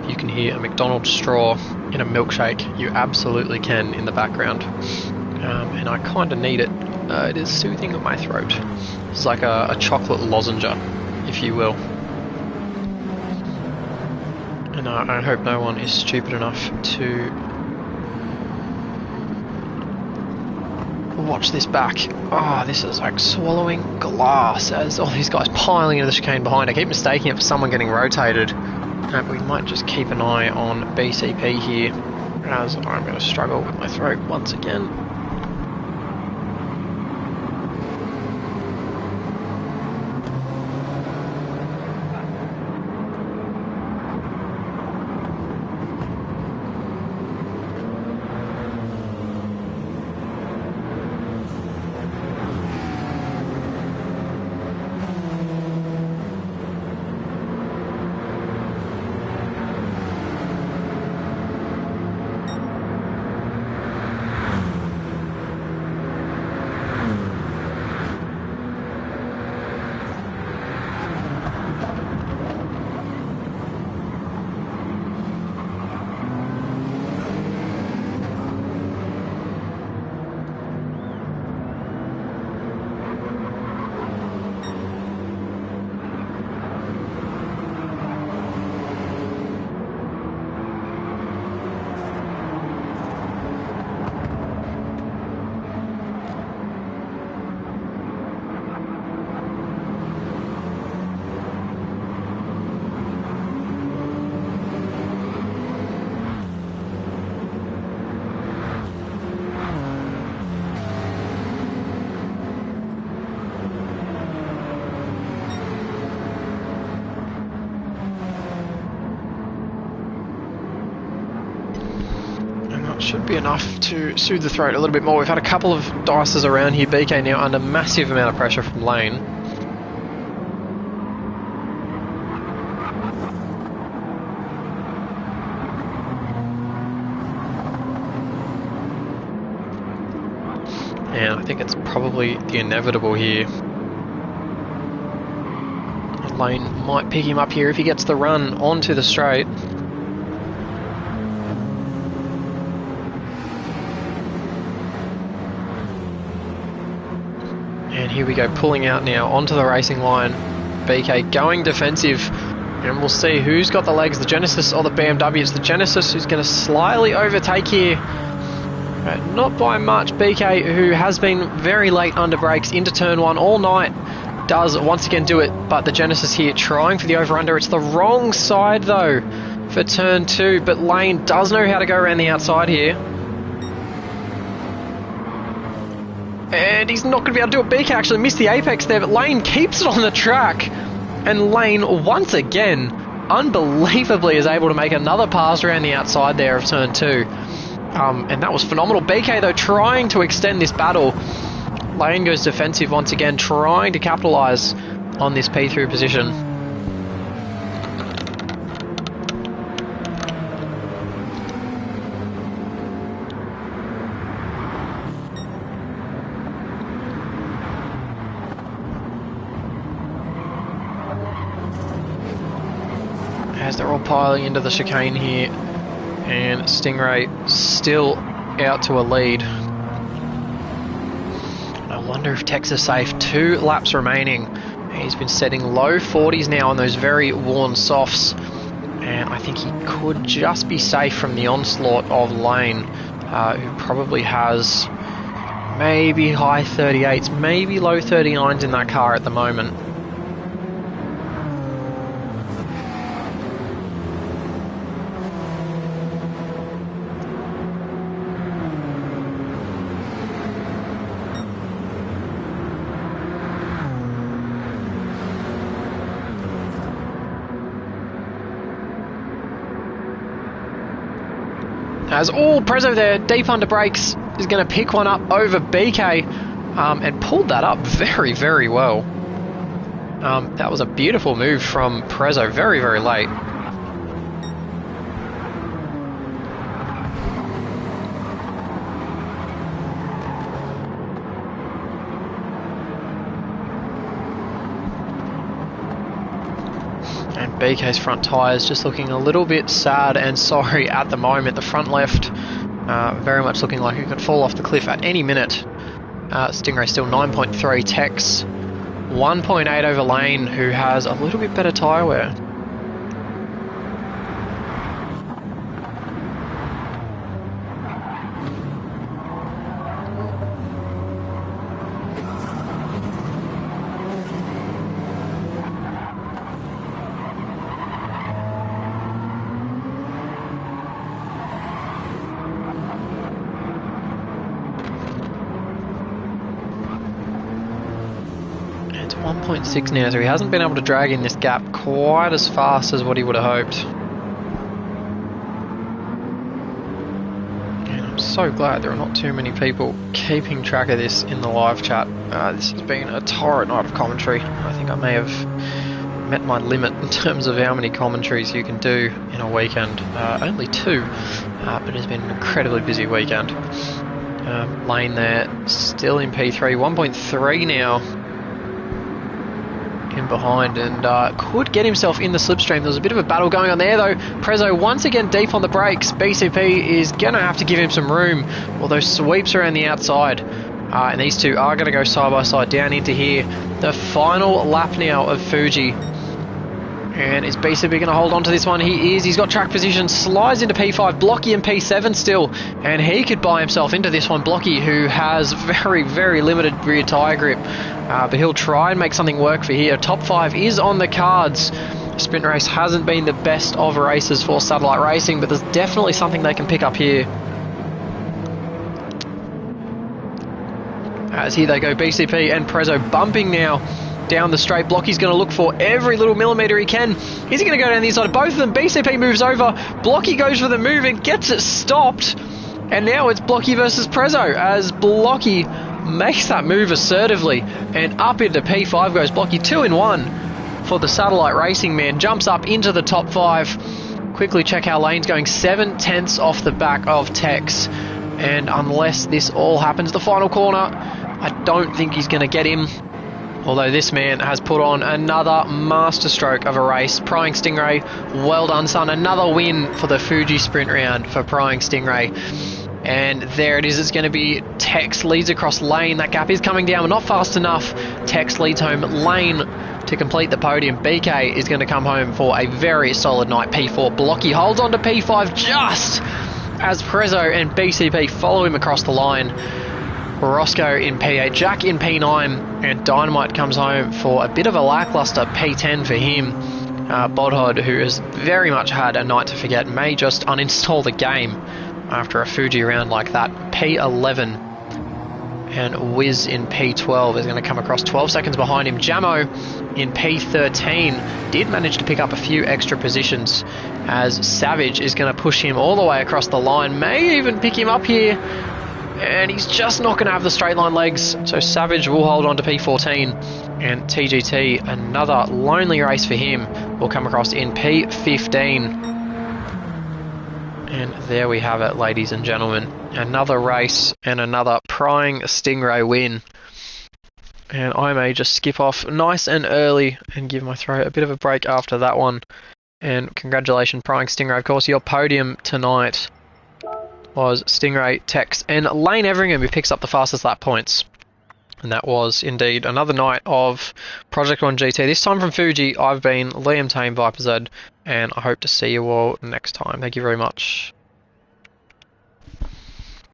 You can hear a McDonald's straw in a milkshake. You absolutely can in the background. And I kind of need it. It is soothing my throat. It's like a chocolate lozenge, if you will. And I hope no one is stupid enough to watch this back. Oh, this is like swallowing glass as all these guys piling into the chicane behind. I keep mistaking it for someone getting rotated. We might just keep an eye on BCP here, as I'm going to struggle with my throat once again. Should be enough to soothe the throat a little bit more. We've had a couple of dices around here. BK now under massive amount of pressure from Lane. And I think it's probably the inevitable here. And Lane might pick him up here if he gets the run onto the straight. And here we go, pulling out now onto the racing line. BK going defensive, and we'll see who's got the legs, the Genesis or the BMW. It's the Genesis who's going to slightly overtake here. Not by much. BK, who has been very late under brakes into turn 1 all night, does once again do it, but the Genesis here trying for the over-under. It's the wrong side though for turn 2, but Lane does know how to go around the outside here. And he's not going to be able to do it. BK actually missed the apex there, but Lane keeps it on the track. And Lane, once again, unbelievably is able to make another pass around the outside there of turn 2. And that was phenomenal. BK, though, trying to extend this battle. Lane goes defensive once again, trying to capitalise on this P3 position. As they're all piling into the chicane here, and Stingray still out to a lead. I wonder if Tex is safe. 2 laps remaining. He's been setting low 40s now on those very worn softs, and I think he could just be safe from the onslaught of Lane, who probably has maybe high 38s, maybe low 39s in that car at the moment. As all Prezzo there, deep under brakes, is going to pick one up over BK, and pulled that up very, very well. That was a beautiful move from Prezzo, very, very late. BK's front tyres just looking a little bit sad and sorry at the moment. The front left very much looking like it could fall off the cliff at any minute. Stingray still 9.3, Tex 1.8 over Lane, who has a little bit better tyre wear. It's 1.6 now, so he hasn't been able to drag in this gap quite as fast as what he would have hoped. And I'm so glad there are not too many people keeping track of this in the live chat. This has been a torrid night of commentary. I think I may have met my limit in terms of how many commentaries you can do in a weekend. Only 2, but it's been an incredibly busy weekend. Lane there, still in P3, 1.3 now in behind, and could get himself in the slipstream. There was a bit of a battle going on there though. Prezzo once again deep on the brakes. BCP is going to have to give him some room, although sweeps around the outside. And these two are going to go side by side down into here. The final lap now of Fuji. And is BCP going to hold on to this one? He is. He's got track position, slides into P5, Blocky in P7 still, and he could buy himself into this one. Blocky, who has very, very limited rear tyre grip, but he'll try and make something work for here. Top 5 is on the cards. Sprint race hasn't been the best of races for Satellite Racing, but there's definitely something they can pick up here. As here they go, BCP and Prezzo bumping now down the straight. Blocky's going to look for every little millimetre he can. Is he going to go down the inside of both of them? BCP moves over. Blocky goes for the move and gets it stopped. And now it's Blocky versus Prezzo as Blocky makes that move assertively. And up into P5 goes Blocky, 2 in 1 for the Satellite Racing man. Jumps up into the top 5. Quickly check how Lane's going. 7/10 off the back of Tex. And unless this all happens, the final corner, I don't think he's going to get him. Although this man has put on another masterstroke of a race. Pryingstingray, well done, son. Another win for the Fuji sprint round for Pryingstingray. And there it is. It's going to be Tex leads across Lane. That gap is coming down, but not fast enough. Tex leads home Lane to complete the podium. BK is going to come home for a very solid night. P4. Blocky holds on to P5 just as Prezzo and BCP follow him across the line. Roscoe in P8, Jack in P9, and Dynamite comes home for a bit of a lackluster P10 for him. Bodhod, who has very much had a night to forget, may just uninstall the game after a Fuji round like that. P11 and Wiz in P12 is going to come across 12 seconds behind him. Jamo in P13 did manage to pick up a few extra positions as Savage is going to push him all the way across the line, may even pick him up here. And he's just not going to have the straight line legs, so Savage will hold on to P14, and TGT, another lonely race for him, will come across in P15. And there we have it, ladies and gentlemen. Another race and another Pryingstingray win. And I may just skip off nice and early and give my throat a bit of a break after that one. And congratulations, Pryingstingray. Of course, your podium tonight was Stingray, Tex, and Lane Everingham, who picks up the fastest lap points. And that was indeed another night of Project 1 GT. This time from Fuji, I've been Liam Tame, Viper Z, and I hope to see you all next time. Thank you very much.